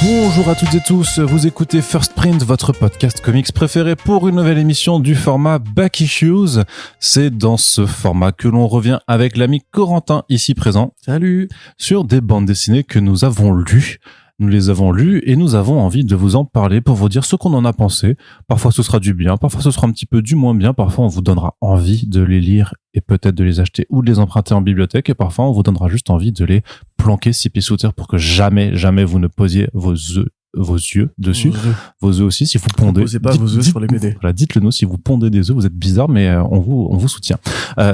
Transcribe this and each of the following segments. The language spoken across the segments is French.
Bonjour à toutes et tous, vous écoutez First Print, votre podcast comics préféré pour une nouvelle émission du format Back Issues. C'est dans ce format que l'on revient avec l'ami Corentin ici présent. Salut. Sur des bandes dessinées que nous avons lues. Nous les avons lues et nous avons envie de vous en parler pour vous dire ce qu'on en a pensé. Parfois ce sera du bien, parfois ce sera un petit peu du moins bien, parfois on vous donnera envie de les lire et peut-être de les acheter ou de les emprunter en bibliothèque et parfois on vous donnera juste envie de les planquer 6 pieds sous terre pour que jamais vous ne posiez vos yeux dessus. Vos œufs aussi, si vous pondez. Ne posez pas vos œufs sur les BD. Voilà, dites-le nous si vous pondez des œufs, vous êtes bizarre, mais on vous soutient.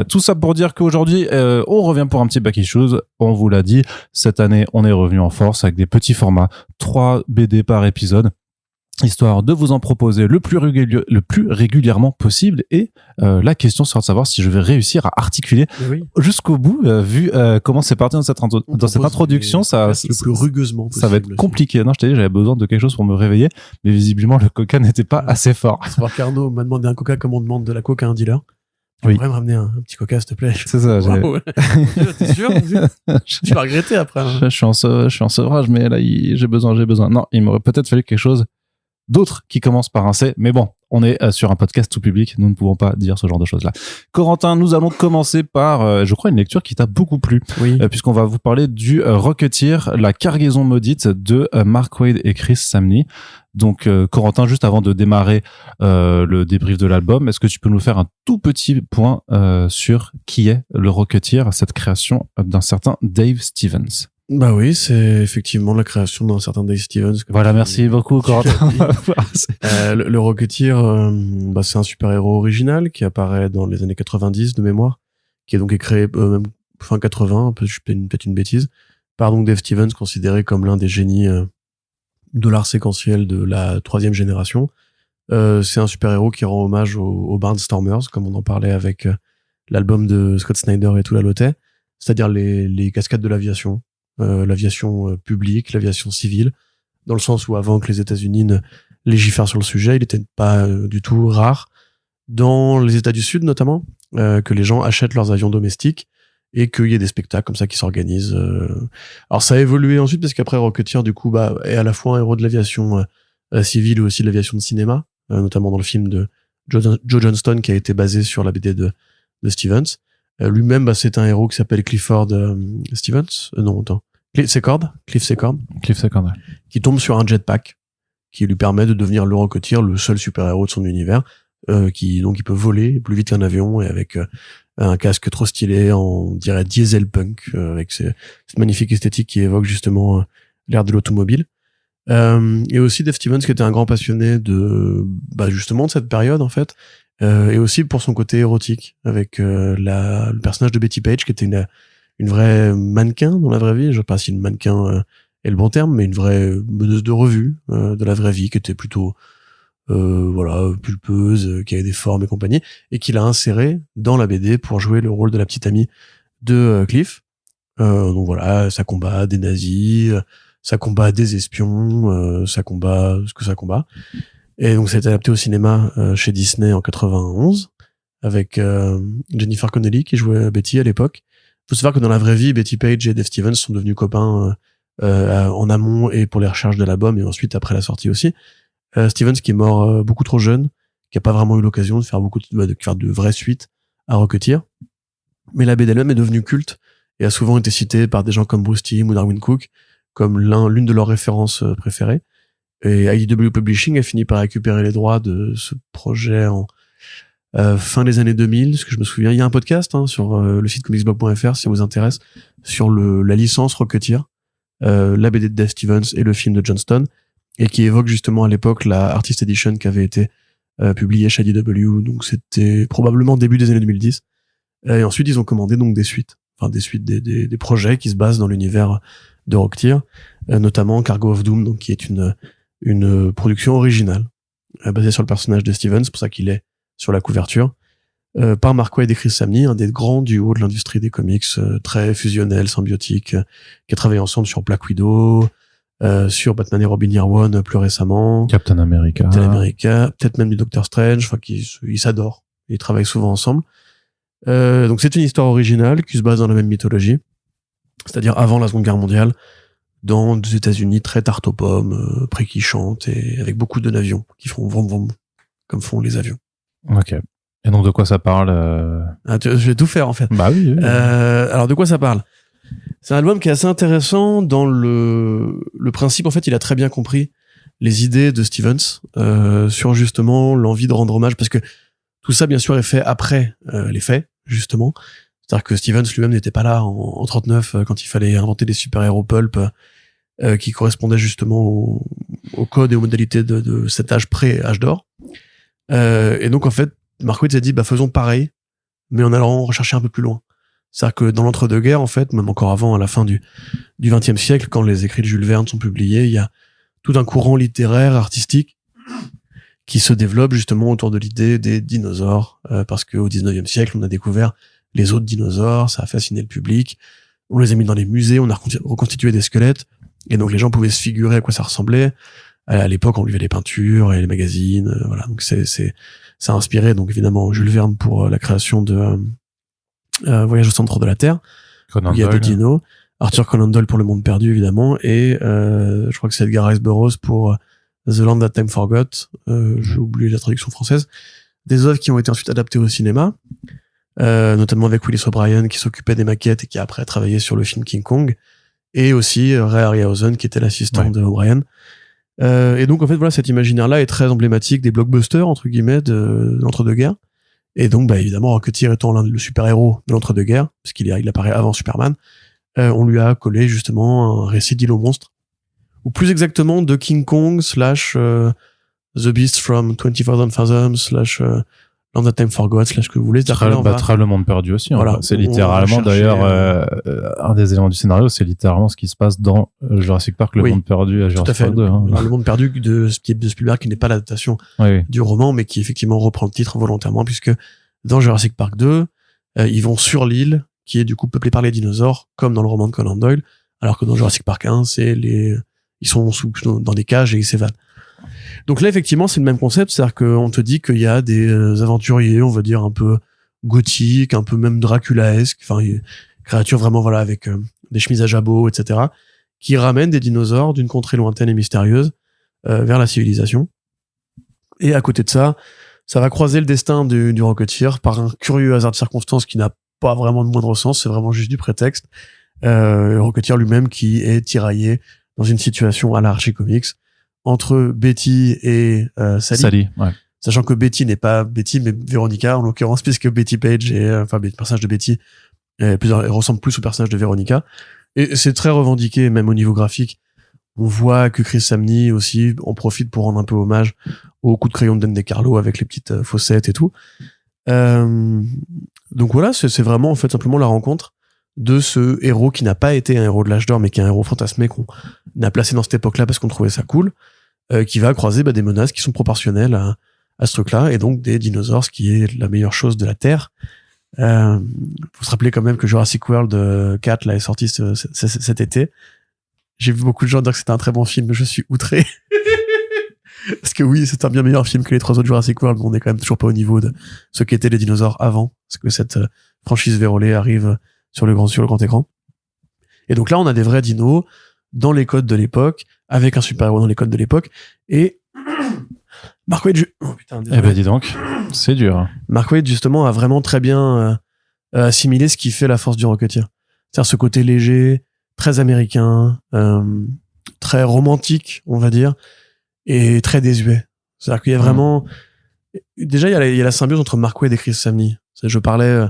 Tout ça pour dire qu'aujourd'hui, on revient pour un petit Back Issues. On vous l'a dit, cette année, on est revenu en force avec des petits formats, 3 BD par épisode, histoire de vous en proposer le plus régulièrement possible. Et la question sera de savoir si je vais réussir à articuler jusqu'au bout, vu comment c'est parti dans cette introduction. Ça, le plus rugueusement possible. Ça va être compliqué. Non, je t'ai dit, j'avais besoin de quelque chose pour me réveiller, mais visiblement le coca n'était pas assez fort. C'est voir qu'Arnaud m'a demandé un coca comme on demande de la coke à un dealer. Tu pourrais me ramener un petit coca, s'il te plaît. C'est ça. Wow. T'es sûr? Tu vas regretter après. Hein. Je suis en sevrage, mais là, j'ai besoin. Non, il m'aurait peut-être fallu quelque chose d'autres qui commencent par un C, mais bon, on est sur un podcast tout public, nous ne pouvons pas dire ce genre de choses-là. Corentin, nous allons commencer par, je crois, une lecture qui t'a beaucoup plu, puisqu'on va vous parler du Rocketeer, la cargaison maudite de Mark Waid et Chris Samnee. Donc, Corentin, juste avant de démarrer le débrief de l'album, est-ce que tu peux nous faire un tout petit point sur qui est le Rocketeer, cette création d'un certain Dave Stevens? Bah oui, c'est effectivement la création d'un certain Dave Stevens. Voilà, merci beaucoup, Corentin. Le Rocketeer, c'est un super-héros original qui apparaît dans les années 90 de mémoire, qui est donc créé même fin 80, peut-être une bêtise, par donc Dave Stevens, considéré comme l'un des génies de l'art séquentiel de la 3e génération. C'est un super-héros qui rend hommage aux Barnstormers, comme on en parlait avec l'album de Scott Snyder et tout la Lotte, c'est-à-dire les cascades de l'aviation. L'aviation publique, l'aviation civile, dans le sens où avant que les États-Unis ne légifèrent sur le sujet, il n'était pas du tout rare, dans les États du Sud notamment, que les gens achètent leurs avions domestiques et qu'il y ait des spectacles comme ça qui s'organisent. Alors ça a évolué ensuite parce qu'après Rocketeer du coup est à la fois un héros de l'aviation civile et aussi de l'aviation de cinéma, notamment dans le film de Joe Johnston qui a été basé sur la BD de Stevens. Lui-même, c'est un héros qui s'appelle Clifford Stevens. Cliff Secord, ouais. Qui tombe sur un jetpack qui lui permet de devenir le Rocketeer, le seul super-héros de son univers, qui il peut voler plus vite qu'un avion et avec un casque trop stylé, on dirait diesel punk, avec cette magnifique esthétique qui évoque justement l'ère de l'automobile. Et aussi Dave Stevens qui était un grand passionné de justement de cette période en fait. Et aussi pour son côté érotique avec le personnage de Betty Page qui était une vraie mannequin dans la vraie vie, je sais pas si le mannequin est le bon terme, mais une vraie meneuse de revue de la vraie vie qui était plutôt pulpeuse, qui avait des formes et compagnie, et qu'il a inséré dans la BD pour jouer le rôle de la petite amie de Cliff. Donc voilà, ça combat des nazis, ça combat des espions, ça combat ce que ça combat. Et donc ça a été adapté au cinéma chez Disney en 91 avec Jennifer Connelly qui jouait Betty à l'époque. Il faut savoir que dans la vraie vie, Betty Page et Dave Stevens sont devenus copains en amont et pour les recherches de l'album et ensuite après la sortie aussi. Stevens qui est mort beaucoup trop jeune, qui a pas vraiment eu l'occasion de faire de vraies suites à Rocketeer. Mais la BD elle-même est devenue culte et a souvent été citée par des gens comme Bruce Timm ou Darwin Cook comme l'une de leurs références préférées. Et IDW Publishing a fini par récupérer les droits de ce projet en fin des années 2000, ce que je me souviens. Il y a un podcast sur le site comicsblog.fr si ça vous intéresse, sur la licence Rocketeer, la BD de Dave Stevens et le film de Johnston, et qui évoque justement à l'époque la Artist Edition qui avait été publiée chez IDW, donc c'était probablement début des années 2010. Et ensuite ils ont commandé donc des suites, des projets qui se basent dans l'univers de Rocketeer, notamment Cargo of Doom, donc qui est une production originale basée sur le personnage de Stevens, c'est pour ça qu'il est sur la couverture, par Mark Waid et Chris Samnee, un des grands duos de l'industrie des comics, très fusionnel, symbiotique, qui a travaillé ensemble sur Black Widow, sur Batman et Robin Year One plus récemment, Captain America, peut-être même du Doctor Strange, ils s'adorent, ils travaillent souvent ensemble. Donc c'est une histoire originale qui se base dans la même mythologie, c'est-à-dire avant la Seconde Guerre mondiale, dans des États-Unis très tarte aux pommes, près qui chantent et avec beaucoup de navions qui font vroom vroom comme font les avions. Ok. Et donc de quoi ça parle Je vais tout faire en fait. Bah oui. Alors de quoi ça parle? C'est un album qui est assez intéressant dans le principe. En fait, il a très bien compris les idées de Stevens sur justement l'envie de rendre hommage, parce que tout ça, bien sûr, est fait après les faits, justement. C'est-à-dire que Stevens lui-même n'était pas là en 39 quand il fallait inventer des super-héros pulp qui correspondaient justement au code et aux modalités de cet âge pré-âge d'or. Et donc, en fait, Markowitz a dit, faisons pareil, mais en allant rechercher un peu plus loin. C'est-à-dire que dans l'entre-deux-guerres, en fait, même encore avant, à la fin du XXe siècle, quand les écrits de Jules Verne sont publiés, il y a tout un courant littéraire, artistique, qui se développe justement autour de l'idée des dinosaures, parce qu'au XIXe siècle, on a découvert les autres dinosaures, ça a fasciné le public, on les a mis dans les musées, on a reconstitué des squelettes, et donc les gens pouvaient se figurer à quoi ça ressemblait. À l'époque, on lui avait les peintures et les magazines, voilà. Donc ça a inspiré donc évidemment Jules Verne pour la création de Voyage au centre de la Terre. Il y a des dinos. Arthur Conan Doyle pour Le Monde Perdu évidemment, et je crois que c'est Edgar Rice Burroughs pour The Land That Time Forgot. J'ai oublié la traduction française. Des œuvres qui ont été ensuite adaptées au cinéma, notamment avec Willis O'Brien qui s'occupait des maquettes et qui a après travaillé sur le film King Kong, et aussi Ray Harryhausen qui était l'assistant de O'Brien. Et donc en fait voilà, cet imaginaire-là est très emblématique des blockbusters entre guillemets de l'entre-deux-guerres. Et donc évidemment Rocketeer étant l'un des super-héros de l'entre-deux-guerres, parce il apparaît avant Superman, on lui a collé justement un récit d'île aux monstres, ou plus exactement de King Kong / The Beast from 20,000 Fathoms / Land That Time Forgot / ce que vous voulez. Le Monde Perdu aussi. Voilà, c'est littéralement d'ailleurs un des éléments du scénario, c'est littéralement ce qui se passe dans Jurassic Park, le Monde Perdu à Jurassic Park 2. Hein. Le Monde Perdu de Spielberg, qui n'est pas l'adaptation du roman, mais qui effectivement reprend le titre volontairement, puisque dans Jurassic Park 2, ils vont sur l'île qui est du coup peuplée par les dinosaures, comme dans le roman de Conan Doyle, alors que dans Jurassic Park 1, ils sont dans des cages et ils s'évadent. Donc là, effectivement, c'est le même concept, c'est-à-dire qu'on te dit qu'il y a des aventuriers, on va dire, un peu gothiques, un peu même draculaesques, enfin, créatures vraiment, voilà, avec des chemises à jabot, etc., qui ramènent des dinosaures d'une contrée lointaine et mystérieuse vers la civilisation. Et à côté de ça, ça va croiser le destin du Rocketeer par un curieux hasard de circonstances qui n'a pas vraiment de moindre sens, c'est vraiment juste du prétexte. Le Rocketeer lui-même qui est tiraillé dans une situation à la Archie Comics entre Betty et Sally, ouais. Sachant que Betty n'est pas Betty mais Veronica en l'occurrence, puisque Betty Page le personnage de Betty elle ressemble plus au personnage de Veronica, et c'est très revendiqué même au niveau graphique. On voit que Chris Samnee aussi en profite pour rendre un peu hommage au coup de crayon de Dan DeCarlo avec les petites fossettes et tout. Donc voilà, c'est vraiment en fait simplement la rencontre de ce héros qui n'a pas été un héros de l'âge d'or, mais qui est un héros fantasmé qu'on a placé dans cette époque-là parce qu'on trouvait ça cool, qui va croiser des menaces qui sont proportionnelles à ce truc-là, et donc des dinosaures, ce qui est la meilleure chose de la Terre. Faut se rappeler quand même que Jurassic World 4 là, est sorti cet été. J'ai vu beaucoup de gens dire que c'était un très bon film, mais je suis outré. Parce que oui, c'est un bien meilleur film que les 3 autres Jurassic World, mais on est quand même toujours pas au niveau de ce qu'étaient les dinosaures avant, parce que cette franchise vérolée arrive sur le grand écran. Et donc là, on a des vrais dinos dans les codes de l'époque, avec un super-héros dans les codes de l'époque, et Mark Waid, dis donc, c'est dur. Mark Waid, justement, a vraiment très bien assimilé ce qui fait la force du Rocketeer. C'est-à-dire ce côté léger, très américain, très romantique, on va dire, et très désuet. C'est-à-dire qu'il y a vraiment... Déjà, il y a la symbiose entre Mark Waid et Chris Samnee. Je parlais,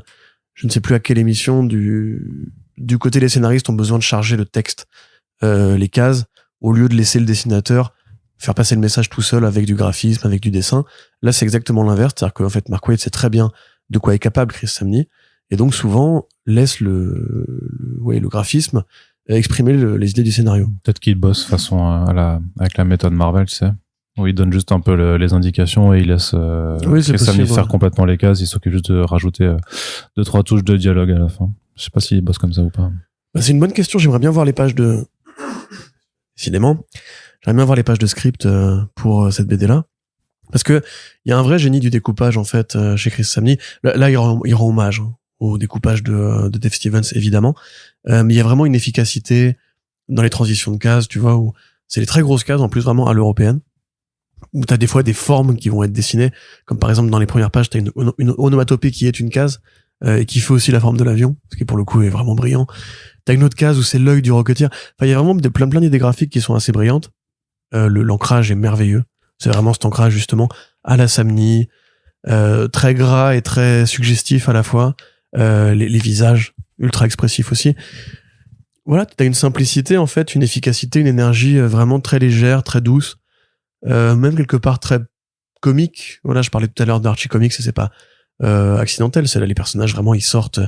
je ne sais plus à quelle émission, du côté les scénaristes ont besoin de charger le texte, les cases, au lieu de laisser le dessinateur faire passer le message tout seul avec du graphisme, avec du dessin. Là, c'est exactement l'inverse. C'est-à-dire qu'en fait, Mark Waid sait très bien de quoi est capable Chris Samnee, et donc souvent laisse le graphisme exprimer les idées du scénario. Peut-être qu'il bosse façon avec la méthode Marvel, tu sais, où il donne juste un peu les indications et il laisse Chris Samnee faire complètement les cases. Il s'occupe juste de rajouter 2-3 touches de dialogue à la fin. Je sais pas s'il bosse comme ça ou pas. C'est une bonne question. J'aimerais bien voir les pages de... Décidément, j'aimerais bien voir les pages de script pour cette BD-là. Parce que il y a un vrai génie du découpage, en fait, chez Chris Samnee. Là, il rend hommage au découpage de Dave Stevens, évidemment. Mais il y a vraiment une efficacité, dans les transitions de cases, tu vois, où c'est les très grosses cases, en plus vraiment à l'européenne, où t'as des fois des formes qui vont être dessinées, comme par exemple dans les premières pages, t'as une onomatopée qui est une case, et qui fait aussi la forme de l'avion, ce qui pour le coup est vraiment brillant. T'as une autre case où c'est l'œil du Rocketeer. Enfin, il y a vraiment plein d'idées graphiques qui sont assez brillantes. L'ancrage est merveilleux. C'est vraiment cet ancrage justement à la Sam Neill, très gras et très suggestif à la fois. Les visages ultra expressifs aussi. Voilà, t'as une simplicité en fait, une efficacité, une énergie vraiment très légère, très douce, même quelque part très comique. Voilà, je parlais tout à l'heure d'Archie Comics et c'est pas accidentel. C'est là les personnages vraiment ils sortent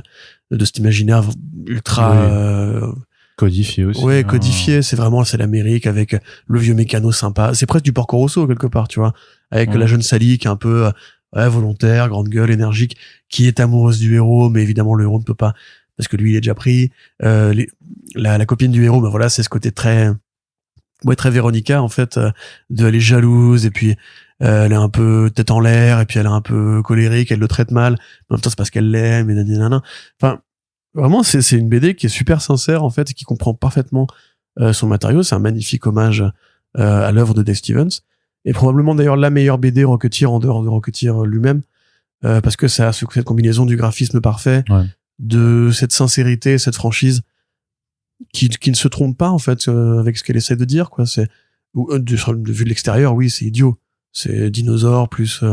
de cet imaginaire ultra codifié aussi. ouais, codifié. C'est l'Amérique avec le vieux mécano sympa. C'est presque du Porco Rosso quelque part, tu vois, avec la jeune Sally qui est un peu volontaire, grande gueule, énergique, qui est amoureuse du héros, mais évidemment le héros ne peut pas parce que lui il est déjà pris. La copine du héros, ben voilà, c'est ce côté très très Véronica en fait, de elle est jalouse et puis elle est un peu tête en l'air et puis elle est un peu colérique, elle le traite mal, en même temps c'est parce qu'elle l'aime et nanana. Enfin vraiment c'est une BD qui est super sincère en fait et qui comprend parfaitement son matériau. C'est un magnifique hommage à l'œuvre de Dave Stevens et probablement d'ailleurs la meilleure BD Rocketeer en dehors de Rocketeer lui-même, parce que ça a cette combinaison du graphisme parfait, de cette sincérité, cette franchise qui ne se trompe pas en fait avec ce qu'elle essaie de dire, quoi. C'est de vue de l'extérieur, oui, c'est idiot. C'est dinosaure plus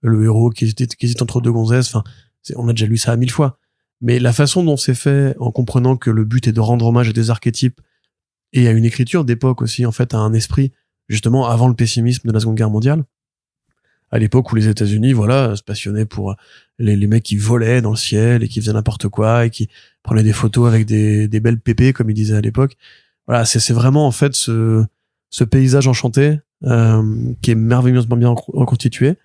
le héros qui hésite entre deux gonzesses. Enfin, on a déjà lu ça 1000 fois. Mais la façon dont c'est fait, en comprenant que le but est de rendre hommage à des archétypes et à une écriture d'époque aussi, en fait, à un esprit justement avant le pessimisme de la Seconde Guerre mondiale. À l'époque où les États-Unis, voilà, se passionnaient pour les mecs qui volaient dans le ciel et qui faisaient n'importe quoi et qui prenaient des photos avec des belles pépées, comme ils disaient à l'époque. Voilà, c'est vraiment en fait ce paysage enchanté qui est merveilleusement bien reconstitué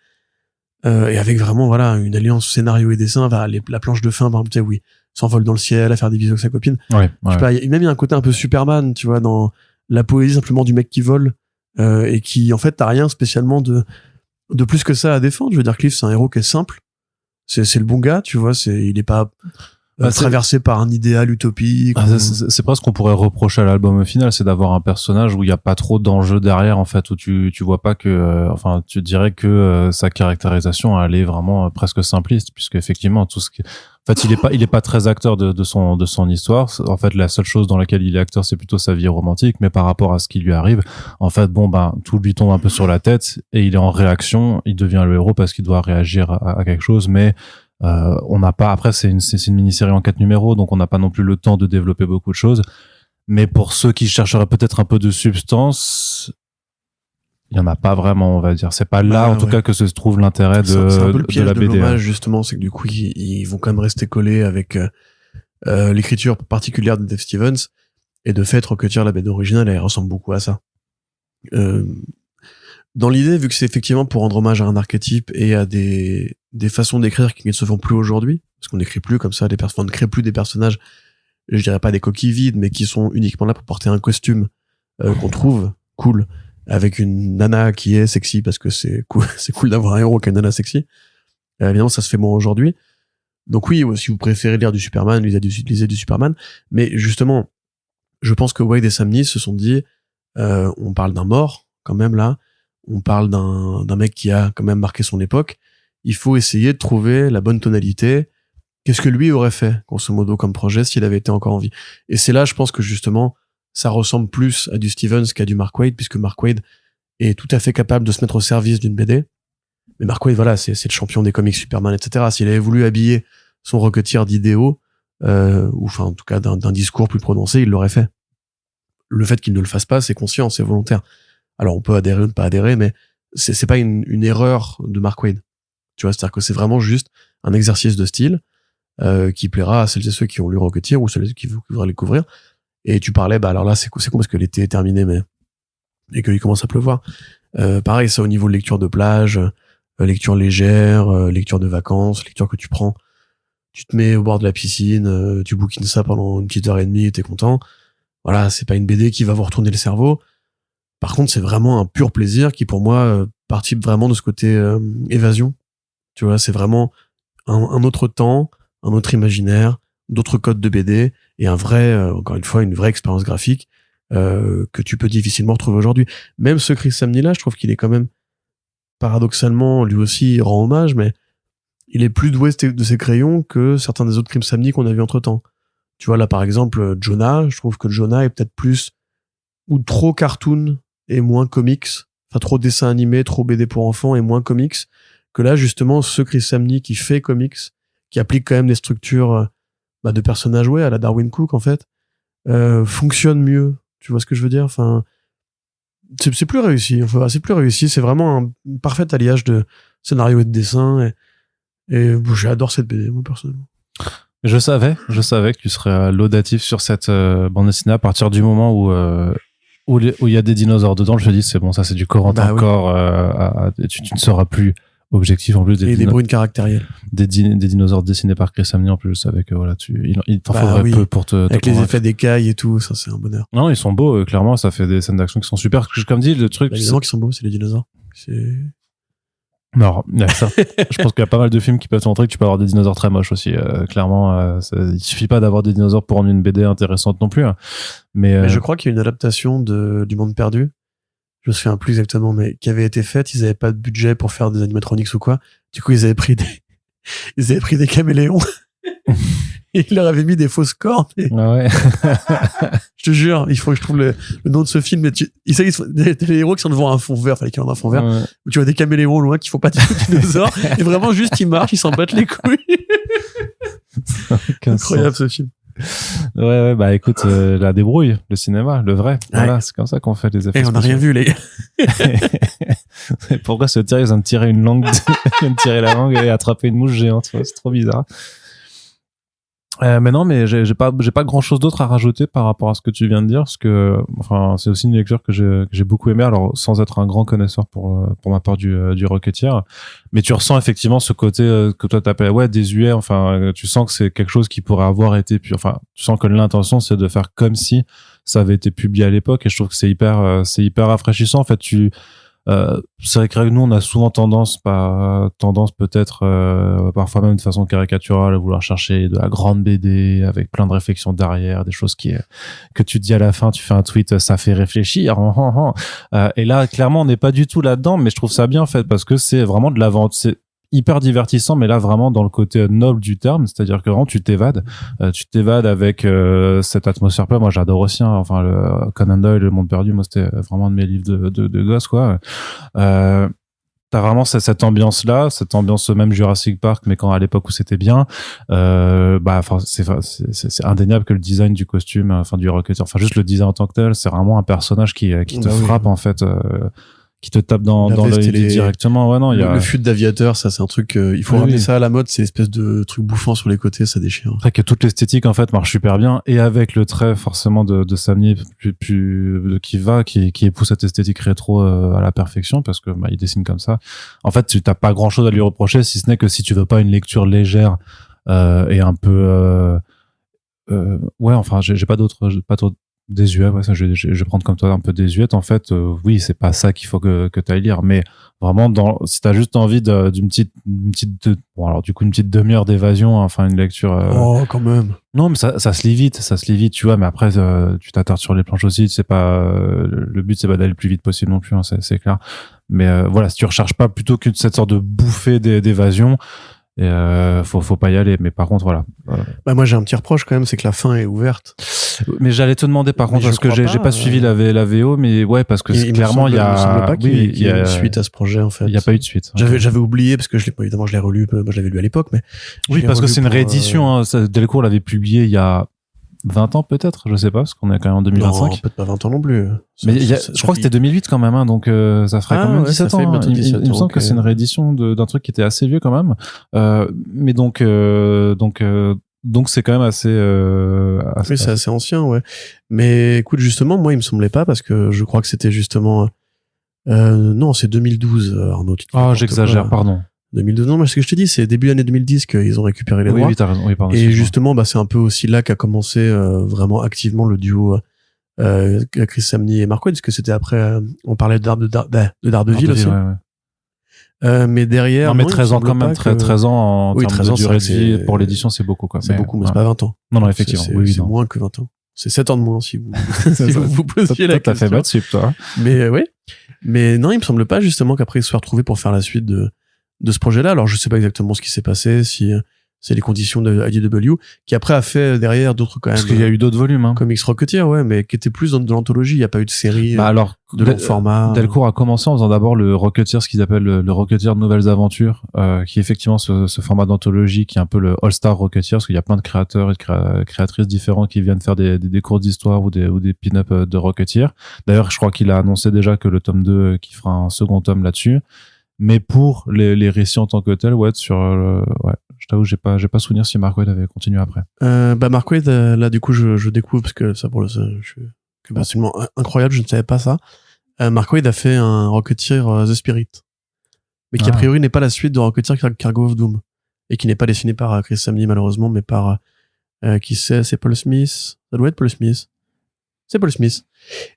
et avec vraiment voilà une alliance scénario et dessin. La planche de fin, par exemple, tu sais, oui, s'envole dans le ciel à faire des bisous avec sa copine. Je sais pas, même il y a un côté un peu Superman, tu vois, dans la poésie simplement du mec qui vole et qui en fait t'as rien spécialement de plus que ça à défendre. Je veux dire, Cliff, c'est un héros qui est simple. C'est le bon gars, tu vois. Il est pas traversé par un idéal utopique. C'est presque ce qu'on pourrait reprocher à l'album au final, c'est d'avoir un personnage où il y a pas trop d'enjeux derrière, en fait, où tu vois pas que, enfin, tu dirais que sa caractérisation, elle est vraiment presque simpliste, puisque effectivement, tout ce qui, en fait, il est pas très acteur de son histoire. En fait, la seule chose dans laquelle il est acteur, c'est plutôt sa vie romantique, mais par rapport à ce qui lui arrive, en fait, bon, tout lui tombe un peu sur la tête et il est en réaction, il devient le héros parce qu'il doit réagir à quelque chose, mais on n'a pas, après c'est une mini-série en 4 numéros, donc on n'a pas non plus le temps de développer beaucoup de choses, mais pour ceux qui chercheraient peut-être un peu de substance, il y en a pas vraiment, on va dire. C'est pas là, en tout cas, que se trouve l'intérêt c'est un peu le piège de la de BD. l'hommage, justement, c'est que du coup, ils vont quand même rester collés avec l'écriture particulière de Dave Stevens, et de fait, Rocketeer, la BD originale, elle ressemble beaucoup à ça. Dans l'idée, vu que c'est effectivement pour rendre hommage à un archétype et à des façons d'écrire qui ne se font plus aujourd'hui, parce qu'on n'écrit plus comme ça, on ne crée plus des personnages, je dirais pas des coquilles vides, mais qui sont uniquement là pour porter un costume qu'on trouve cool, avec une nana qui est sexy, parce que c'est cool d'avoir un héros qui a une nana sexy. Évidemment, ça se fait moins aujourd'hui. Donc oui, si vous préférez lire du Superman, lisez du Superman. Mais justement, je pense que Waid et Sam Neill se sont dit, on parle d'un mort, quand même, là. On parle d'un mec qui a quand même marqué son époque. Il faut essayer de trouver la bonne tonalité. Qu'est-ce que lui aurait fait, grosso modo, comme projet, s'il avait été encore en vie? Et c'est là, je pense que justement, ça ressemble plus à du Stevens qu'à du Mark Waid, puisque Mark Waid est tout à fait capable de se mettre au service d'une BD. Mais Mark Waid, voilà, c'est le champion des comics Superman, etc. S'il avait voulu habiller son Rocketeer d'idéaux, ou enfin, en tout cas, d'un discours plus prononcé, il l'aurait fait. Le fait qu'il ne le fasse pas, c'est conscient, c'est volontaire. Alors, on peut adhérer ou ne pas adhérer, mais c'est pas une erreur de Mark Waid. Tu vois, c'est-à-dire que c'est vraiment juste un exercice de style, qui plaira à celles et ceux qui ont lu Rocketeer ou celles qui voudraient les découvrir. Et tu parlais, alors là, c'est con parce que l'été est terminé, mais, et qu'il commence à pleuvoir. Pareil, ça au niveau de lecture de plage, lecture légère, lecture de vacances, lecture que tu prends, tu te mets au bord de la piscine, tu bouquines ça pendant une petite heure et demie et t'es content. Voilà, c'est pas une BD qui va vous retourner le cerveau. Par contre, c'est vraiment un pur plaisir qui, pour moi, participe vraiment de ce côté évasion. Tu vois, c'est vraiment un autre temps, un autre imaginaire, d'autres codes de BD et un vrai, encore une fois, une vraie expérience graphique que tu peux difficilement retrouver aujourd'hui. Même ce Chris Samney là, je trouve qu'il est quand même paradoxalement, lui aussi il rend hommage, mais il est plus doué de ses crayons que certains des autres Chris Samney qu'on a vu entre temps. Tu vois là par exemple Jonah, je trouve que Jonah est peut-être plus ou trop cartoon et moins comics, enfin trop dessin animé, trop BD pour enfants et moins comics, que là justement ce Chris Samney qui fait comics, qui applique quand même des structures de personnages à la Darwin Cook en fait, fonctionne mieux. Tu vois ce que je veux dire? Enfin, c'est plus réussi. Enfin, c'est plus réussi. C'est vraiment un parfait alliage de scénario et de dessin. Et j'adore cette BD, moi, personnellement. Je savais que tu serais laudatif sur cette bande dessinée à partir du moment où il y a des dinosaures dedans. Je me dis, c'est bon, ça, c'est du Corentin encore. Tu ne seras plus objectif en plus des bruits caractériels. Des dinosaures dessinés par Chris Samney. En plus, je savais que voilà, il t'en faudrait peu pour te avec les effets d'écailles et tout, ça, c'est un bonheur. Non, ils sont beaux, clairement, ça fait des scènes d'action qui sont super. Comme dit, le truc. Évidemment qu'ils sont beaux, c'est les dinosaures. Non, je pense qu'il y a pas mal de films qui peuvent te montrer que tu peux avoir des dinosaures très moches aussi. Clairement, il suffit pas d'avoir des dinosaures pour rendre une BD intéressante non plus. Hein. Mais je crois qu'il y a une adaptation du Monde Perdu. Je me souviens plus exactement, mais qui avait été faite. Ils avaient pas de budget pour faire des animatronics ou quoi. Du coup, ils avaient pris des caméléons. Et ils leur avaient mis des fausses cornes. Ah ouais. Je te jure, il faut que je trouve le nom de ce film. Mais les héros qui sont devant un fond vert, fallait qu'il y ait un fond vert, où tu vois des caméléons au loin qui font pas du tout dinosaures. Et vraiment, juste, ils marchent, ils s'en battent les couilles. Incroyable ce film. Ouais, bah écoute, la débrouille, le cinéma, le vrai. Voilà, c'est comme ça qu'on fait les effets. Et on n'a rien vu, les gars. Pourquoi ce tir, ils ont tiré une langue, ils viennent tirer la langue et attraper une mouche géante. C'est trop bizarre. Mais non, mais j'ai pas grand chose d'autre à rajouter par rapport à ce que tu viens de dire, parce que, enfin, c'est aussi une lecture que j'ai beaucoup aimé, alors, sans être un grand connaisseur pour ma part du Rocketeer. Mais tu ressens effectivement ce côté, que toi t'appelles, désuet, enfin, tu sens que c'est quelque chose qui pourrait avoir été, puis, enfin, tu sens que l'intention, c'est de faire comme si ça avait été publié à l'époque, et je trouve que c'est hyper rafraîchissant, en fait, c'est vrai que nous on a souvent tendance peut-être parfois même de façon caricaturale à vouloir chercher de la grande BD avec plein de réflexions derrière, des choses que tu dis à la fin, tu fais un tweet, ça fait réfléchir. Et là clairement on n'est pas du tout là-dedans, mais je trouve ça bien en fait parce que c'est vraiment de la vente, c'est hyper divertissant, mais là vraiment dans le côté noble du terme, c'est-à-dire que vraiment tu t'évades avec cette atmosphère là. Moi j'adore aussi, hein, enfin le Conan Doyle, Le Monde Perdu, moi c'était vraiment un de mes livres de gosse quoi. T'as vraiment cette ambiance là, cette ambiance même Jurassic Park, mais quand à l'époque où c'était bien, c'est indéniable que le design du costume, enfin du Rocketeer, enfin juste le design en tant que tel, c'est vraiment un personnage qui te frappe en fait. Qui te tape dans l'œil directement. Ouais, non, il y a le fut d'aviateur, ça c'est un truc, il faut ramener ça à la mode, c'est espèce de truc bouffant sur les côtés, ça déchire. C'est vrai que toute l'esthétique en fait marche super bien, et avec le trait forcément de Samney qui épouse cette esthétique rétro à la perfection, parce que il dessine comme ça. En fait, tu t'as pas grand chose à lui reprocher, si ce n'est que si tu veux pas une lecture légère et un peu enfin j'ai pas d'autres désuète, ouais, ça je vais prendre comme toi un peu désuète en fait. Oui, c'est pas ça qu'il faut que tu ailles lire, mais vraiment si t'as juste envie d'une petite demi-heure d'évasion, hein, enfin une lecture quand même. Non, mais ça se lit vite, tu vois, mais après tu t'attardes sur les planches aussi, c'est pas le but, c'est pas d'aller le plus vite possible non plus, hein, c'est clair, mais voilà, si tu recherches pas plutôt que cette sorte de bouffée d'évasion, et faut pas y aller. Mais par contre voilà, moi j'ai un petit reproche quand même, c'est que la fin est ouverte. Mais j'allais te demander par contre, parce que j'ai pas suivi la VO, mais ouais, parce que clairement il y a, me semble pas qu'il y a une suite à ce projet en fait. Il y a pas eu de suite. J'avais oublié parce que évidemment je l'ai relu, moi je l'avais lu à l'époque, mais oui, parce que c'est une réédition, hein, Delcourt l'avait publié il y a 20 ans peut-être, je sais pas, parce qu'on est quand même en 2025. Non, peut-être pas 20 ans non plus. Mais je crois que c'était 2008 quand même, hein, donc ça ferait quand même 17 ans. Hein. Il me semble que c'est une réédition d'un truc qui était assez vieux quand même. Mais donc c'est quand même assez oui, c'est assez ancien, ouais. Mais écoute, justement, moi, il me semblait pas, parce que je crois que c'était justement non, c'est 2012, Arnaud. J'exagère, pardon. 2012, non, mais ce que je te dis, c'est début année 2010 qu'ils ont récupéré les droits. Oui, t'as raison. Oui, pardon. Et justement, c'est un peu aussi là qu'a commencé vraiment activement le duo Chris Samney et Mark Waid, parce que c'était après, on parlait de Daredevil aussi. Ouais. Mais derrière. Non, mais 13 ans quand même, 13 ans en termes de durée de vie pour l'édition, c'est beaucoup, quoi. C'est beaucoup, mais c'est pas 20 ans. Non, effectivement. C'est moins que 20 ans. C'est 7 ans de moins si vous si vous posiez la T'as fait question. maths sup, toi. Mais oui. Mais non, il me semble pas justement qu'après ils se soient retrouvés pour faire la suite de ce projet-là. Alors je sais pas exactement ce qui s'est passé, si c'est les conditions de IDW, qui après a fait derrière d'autres quand même. Parce qu'il y a eu d'autres volumes. Hein. Comics Rocketeer, ouais, mais qui était plus dans de l'anthologie. Il y a pas eu de série Alors, de long format. Delcourt a commencé en faisant d'abord le Rocketeer, ce qu'ils appellent le Rocketeer de Nouvelles Aventures, qui est effectivement ce format d'anthologie qui est un peu le All-Star Rocketeer, parce qu'il y a plein de créateurs et de créatrices différents qui viennent faire des cours d'histoire ou des pin-up de Rocketeer. D'ailleurs, je crois qu'il a annoncé déjà que le tome 2, qui fera un second tome là-dessus. Mais pour les récits en tant que tels, ouais, je t'avoue, j'ai pas souvenir si Mark Waid avait continué après. Mark Waid, là, du coup, je découvre, parce que ça, je suis absolument incroyable, je ne savais pas ça. Mark Waid a fait un Rocketeer The Spirit. Mais qui, a priori, n'est pas la suite de Rocketeer Cargo of Doom. Et qui n'est pas dessiné par Chris Samney, malheureusement, mais par, qui c'est Paul Smith. Ça doit être Paul Smith. C'est Paul Smith.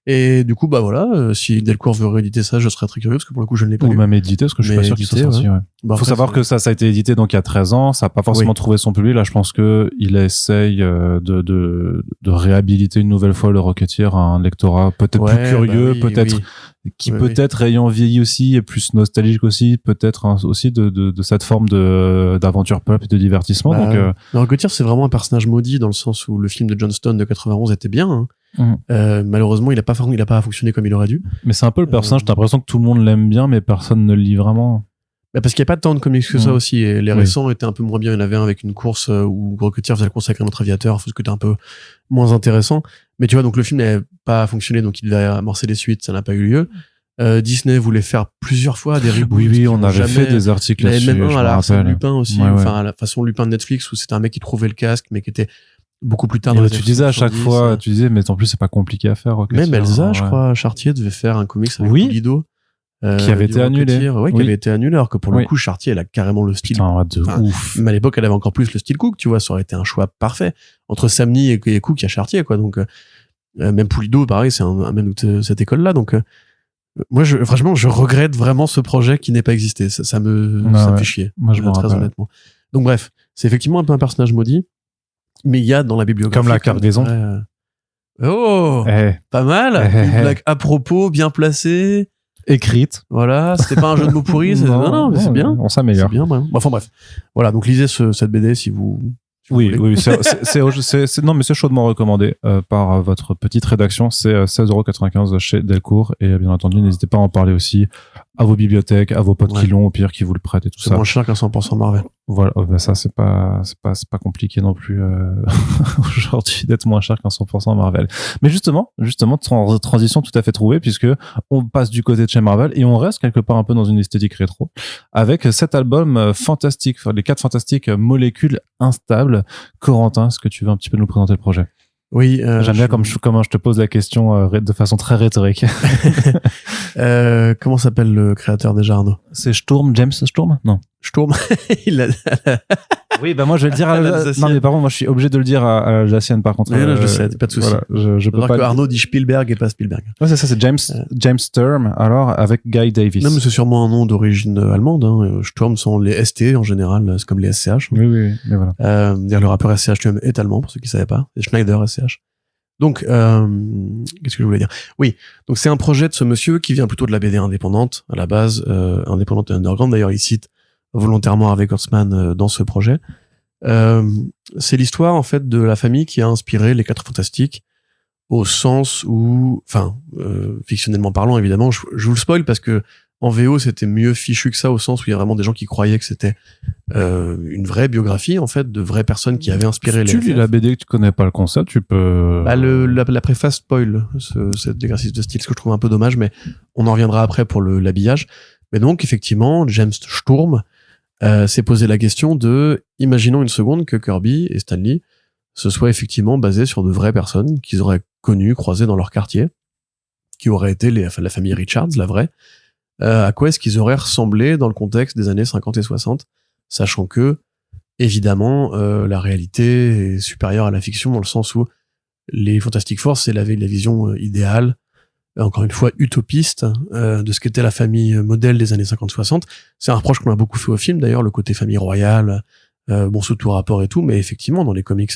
Et du coup, bah voilà, si Delcourt veut rééditer ça, je serais très curieux, parce que pour le coup, je ne l'ai pas lu. Ou même édité, parce que je suis pas sûr qu'il soit sorti, ouais. Bah, faut savoir que ça a été édité donc il y a 13 ans, ça a pas forcément trouvé son public. Là, je pense que il essaye de réhabiliter une nouvelle fois le Rocketeer à un lectorat peut-être plus curieux, peut-être qui peut-être ayant vieilli aussi et plus nostalgique aussi, peut-être aussi de cette forme d'aventure pulp et de divertissement. Donc le Rocketeer, c'est vraiment un personnage maudit dans le sens où le film de Johnston de 91 était bien. Hein. Malheureusement, il a pas fonctionné comme il aurait dû. Mais c'est un peu le personnage, t'as l'impression que tout le monde l'aime bien, mais personne ne le lit vraiment. Bah parce qu'il n'y a pas tant de comics que ça aussi, et les récents étaient un peu moins bien. Il y en avait un avec une course où Rocketeer faisait le consacrer à notre aviateur, ce qui était un peu moins intéressant. Mais tu vois, donc le film n'avait pas fonctionné, donc il devait amorcer les suites, ça n'a pas eu lieu. Disney voulait faire plusieurs fois des reboots. Oui, on avait fait des articles là-dessus. Même un à la Arsène Lupin aussi, ouais. enfin à la façon Lupin de Netflix, où c'était un mec qui trouvait le casque, mais qui était beaucoup plus tard dans les tu disais à chaque fois, mais en plus c'est pas compliqué à faire. Même Elsa, je crois, Chartier devait faire un comics avec Pulido. Qui avait été annulé. Qui avait été annulé, alors que pour le coup, Chartier, elle a carrément le style. Ouf. Mais à l'époque, elle avait encore plus le style Cook, tu vois, ça aurait été un choix parfait. Entre Samney et Cook, il y a Chartier, quoi. Donc, même Pulido, pareil, c'est un même de cette école-là. Donc, moi, franchement, je regrette vraiment ce projet qui n'ait pas existé. Ça me fait chier. Moi, je très honnêtement. Donc, bref, c'est effectivement un peu un personnage maudit. Mais il y a dans la bibliographie. Comme la cargaison. Pas mal. Une blague à propos, bien placée. Écrite. Voilà, c'était pas un jeu de mots pourri. Non, mais c'est bien. On s'améliore. C'est bien, enfin bref. Voilà, donc lisez cette BD si vous. Oui, non, mais c'est chaudement recommandé par votre petite rédaction. C'est 16,95€ chez Delcourt. Et bien entendu, n'hésitez pas à en parler aussi à vos bibliothèques, à vos potes qui l'ont, au pire, qui vous le prêtent et tout ça. C'est moins cher qu'un 100% Marvel. Voilà, ça, c'est pas compliqué non plus aujourd'hui d'être moins cher qu'un 100% Marvel. Mais justement, transition tout à fait trouvée, puisque on passe du côté de chez Marvel et on reste quelque part un peu dans une esthétique rétro avec cet album fantastique, les 4 fantastiques molécules instables. Corentin, est-ce que tu veux un petit peu nous présenter le projet? Oui, j'aime bien comment je te pose la question de façon très rhétorique. Comment s'appelle le créateur déjà, Arnaud? C'est James Sturm? Non. Sturm. Oui, bah moi je vais le dire non mais par contre moi je suis obligé de le dire à l'Alsacienne par contre. Oui, là, je sais, pas de souci. Voilà, je peux pas. Que Arnaud dit Spielberg et pas Spielberg. Ouais, c'est ça, c'est James Sturm, alors avec Guy Davis. Non, mais c'est sûrement un nom d'origine allemande, hein. Sturm sont les ST en général, c'est comme les SCH. Oui, mais voilà. Dire le rappeur SCH est allemand pour ceux qui savaient pas, c'est Schneider SCH. Donc, qu'est-ce que je voulais dire? Oui, donc c'est un projet de ce monsieur qui vient plutôt de la BD indépendante à la base, indépendante et underground. D'ailleurs, il cite volontairement Harvey Kurtzman dans ce projet. C'est l'histoire en fait de la famille qui a inspiré les 4 Fantastiques, au sens où, fictionnellement parlant évidemment, je vous le spoil parce que en VO c'était mieux fichu que ça, au sens où il y a vraiment des gens qui croyaient que c'était une vraie biographie en fait de vraies personnes qui avaient inspiré les. Tu lis la BD que tu connais pas le concept, tu peux. La préface spoil cet exercice de style, ce que je trouve un peu dommage, mais on en reviendra après pour l'habillage. Mais donc effectivement, James Sturm s'est posé la question de, imaginons une seconde que Kirby et Stan Lee se soient effectivement basés sur de vraies personnes qu'ils auraient connues, croisées dans leur quartier, qui auraient été la famille Richards, la vraie. À quoi est-ce qu'ils auraient ressemblé dans le contexte des années 50 et 60, sachant que, évidemment, la réalité est supérieure à la fiction dans le sens où les Fantastic Four, c'est la vision idéale, encore une fois utopiste, de ce qu'était la famille modèle des années 50-60. C'est un reproche qu'on a beaucoup fait au film, d'ailleurs, le côté famille royale, sous tout rapport et tout, mais effectivement, dans les comics,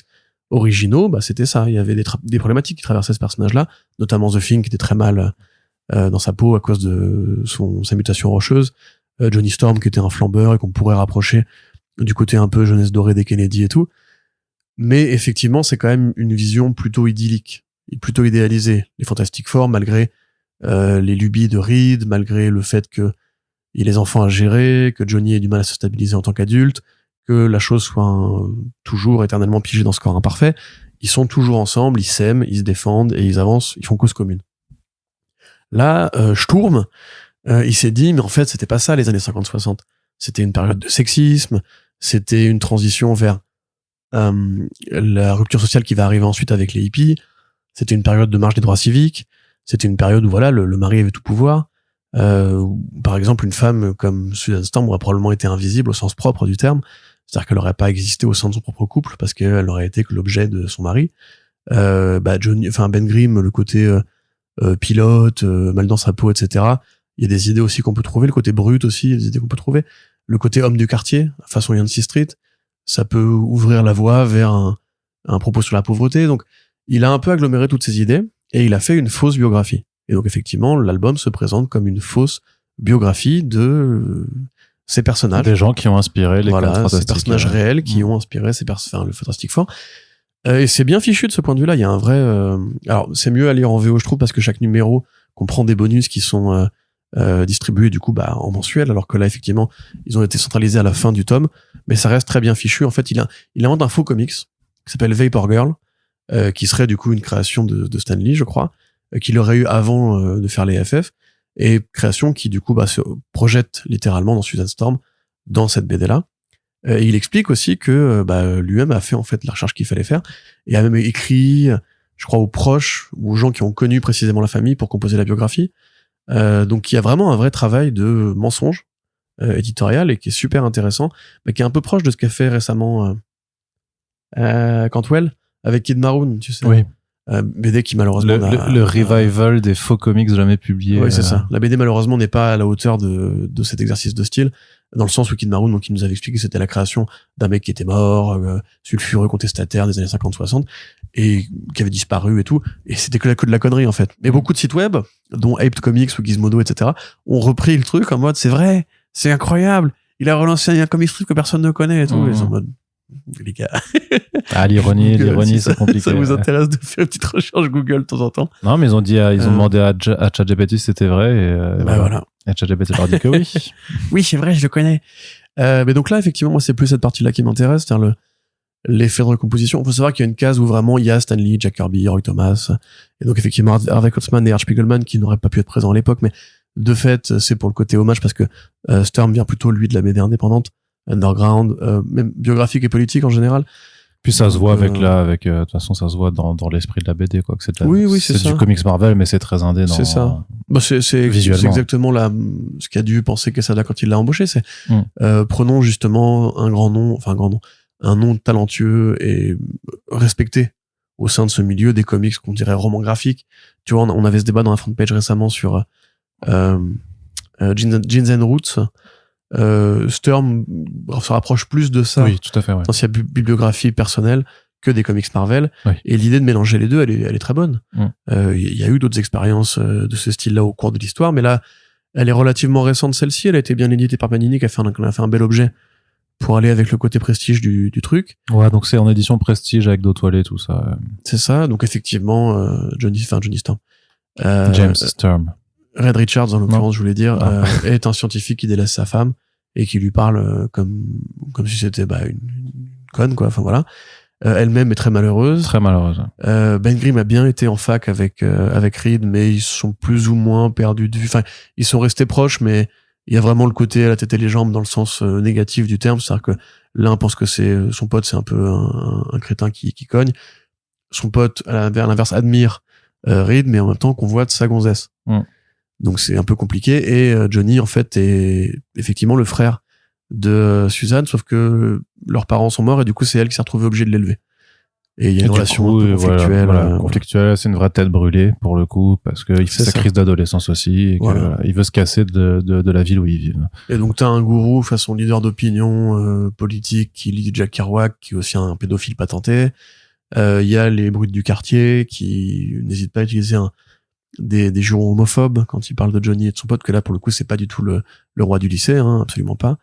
originaux, bah c'était ça. Il y avait des problématiques qui traversaient ce personnage-là, notamment The Thing qui était très mal dans sa peau à cause de sa mutation rocheuse, Johnny Storm qui était un flambeur et qu'on pourrait rapprocher du côté un peu jeunesse dorée des Kennedy et tout. Mais effectivement, c'est quand même une vision plutôt idyllique, plutôt idéalisée. Les Fantastic Four, malgré les lubies de Reed, malgré le fait que il y ait les enfants à gérer, que Johnny ait du mal à se stabiliser en tant qu'adulte, que la chose soit toujours éternellement pigée dans ce corps imparfait, ils sont toujours ensemble, ils s'aiment, ils se défendent et ils avancent, ils font cause commune. Là, Sturm, il s'est dit, mais en fait, c'était pas ça les années 50-60. C'était une période de sexisme, c'était une transition vers la rupture sociale qui va arriver ensuite avec les hippies, c'était une période de marche des droits civiques, c'était une période où voilà, le mari avait tout pouvoir. Par exemple, une femme comme Susan Storm aurait probablement été invisible au sens propre du terme, c'est-à-dire qu'elle n'aurait pas existé au sein de son propre couple parce qu'elle n'aurait été que l'objet de son mari. Ben Grimm, le côté pilote, mal dans sa peau, etc. Il y a des idées aussi qu'on peut trouver, le côté brut aussi, il y a des idées qu'on peut trouver. Le côté homme du quartier, façon Yancey Street, ça peut ouvrir la voie vers un propos sur la pauvreté. Donc, il a un peu aggloméré toutes ces idées et il a fait une fausse biographie. Et donc, effectivement, l'album se présente comme une fausse biographie de ces personnages. Des gens qui ont inspiré les ces personnages réels qui ont inspiré le Fantastic Four. Et c'est bien fichu de ce point de vue-là. Il y a un vrai... Alors, c'est mieux à lire en VO, je trouve, parce que chaque numéro comprend des bonus qui sont distribués, du coup, en mensuel, alors que là, effectivement, ils ont été centralisés à la fin du tome. Mais ça reste très bien fichu. En fait, il invente un faux comics qui s'appelle Vapor Girl, qui serait, du coup, une création de Stan Lee, je crois, qu'il aurait eu avant de faire les FF, et création qui du coup se projette littéralement dans Susan Storm dans cette BD là. Et il explique aussi que lui-même a fait en fait la recherche qu'il fallait faire et a même écrit, je crois, aux proches ou aux gens qui ont connu précisément la famille pour composer la biographie. Donc il y a vraiment un vrai travail de mensonge éditorial et qui est super intéressant, mais qui est un peu proche de ce qu'a fait récemment Cantwell avec Kid Maroon, tu sais. Oui. BD qui malheureusement le revival des faux comics jamais publiés. Oui, c'est ça. La BD malheureusement n'est pas à la hauteur de cet exercice de style, dans le sens où Kid Maroon, donc, il nous avait expliqué que c'était la création d'un mec qui était mort, sulfureux contestataire des années 50-60, et qui avait disparu et tout, et c'était que de la connerie en fait. Mais beaucoup de sites web, dont Aped Comics ou Gizmodo, etc., ont repris le truc en mode c'est vrai, c'est incroyable, il a relancé un comic strip que personne ne connaît et tout, et ils sont en mode les gars. L'ironie, si c'est compliqué. Ça vous intéresse de faire une petite recherche Google de temps en temps. Non, mais ils ont demandé à ChatGPT si c'était vrai, et voilà. Et ChatGPT leur dit que oui. Oui, c'est vrai, je le connais. Mais donc là, effectivement, moi, c'est plus cette partie-là qui m'intéresse, c'est-à-dire l'effet de recomposition. Il faut savoir qu'il y a une case où vraiment il y a Stan Lee, Jack Kirby, Roy Thomas, et donc effectivement Harvey Kurtzman et Art Spiegelman qui n'auraient pas pu être présents à l'époque, mais de fait, c'est pour le côté hommage parce que Sturm vient plutôt, lui, de la BD indépendante, underground, même biographique et politique en général. Puis ça se voit avec de toute façon, ça se voit dans l'esprit de la BD, quoi, que c'est du comics Marvel, mais c'est très indé C'est ça. C'est exactement ce qu'a dû penser Quesada quand il l'a embauché, c'est, prenons justement un nom talentueux et respecté au sein de ce milieu des comics qu'on dirait romans graphiques. Tu vois, on avait ce débat dans la front page récemment sur, Jeans and Roots. Sturm se rapproche plus de ça. Oui, tout à fait, ouais. Dans sa bibliographie personnelle que des comics Marvel. Oui. Et l'idée de mélanger les deux, elle est très bonne. Il y a eu d'autres expériences de ce style-là au cours de l'histoire, mais là, elle est relativement récente, celle-ci. Elle a été bien éditée par Panini, qui a fait un bel objet pour aller avec le côté prestige du truc. Ouais, donc c'est en édition prestige avec dos toilé, tout ça. C'est ça. Donc effectivement, Johnny Storm. James Sturm. Red Richards, en l'occurrence, je voulais dire, est un scientifique qui délaisse sa femme et qui lui parle comme si c'était une conne, quoi. Enfin voilà. Elle-même est très malheureuse. Très malheureuse. Ben Grimm a bien été en fac avec Reed, mais ils sont plus ou moins perdus de vue. Enfin, ils sont restés proches, mais il y a vraiment le côté à la tête et les jambes dans le sens négatif du terme, c'est-à-dire que l'un pense que c'est son pote, c'est un peu un crétin qui cogne. Son pote, à l'inverse, admire Reed, mais en même temps convoite sa gonzesse. Donc c'est un peu compliqué, et Johnny en fait est effectivement le frère de Suzanne, sauf que leurs parents sont morts et du coup c'est elle qui s'est retrouvée obligée de l'élever. Et il y a une relation un peu conflictuelle. Conflictuelle, c'est une vraie tête brûlée pour le coup, parce qu'il fait sa crise d'adolescence aussi, et il veut se casser de la ville où il vit. Et donc t'as un gourou façon leader d'opinion politique qui lit Jack Kerouac, qui est aussi un pédophile patenté. Il y a les brutes du quartier qui n'hésitent pas à utiliser des jurons homophobes quand ils parlent de Johnny et de son pote, que là, pour le coup, c'est pas du tout le roi du lycée, hein, absolument pas.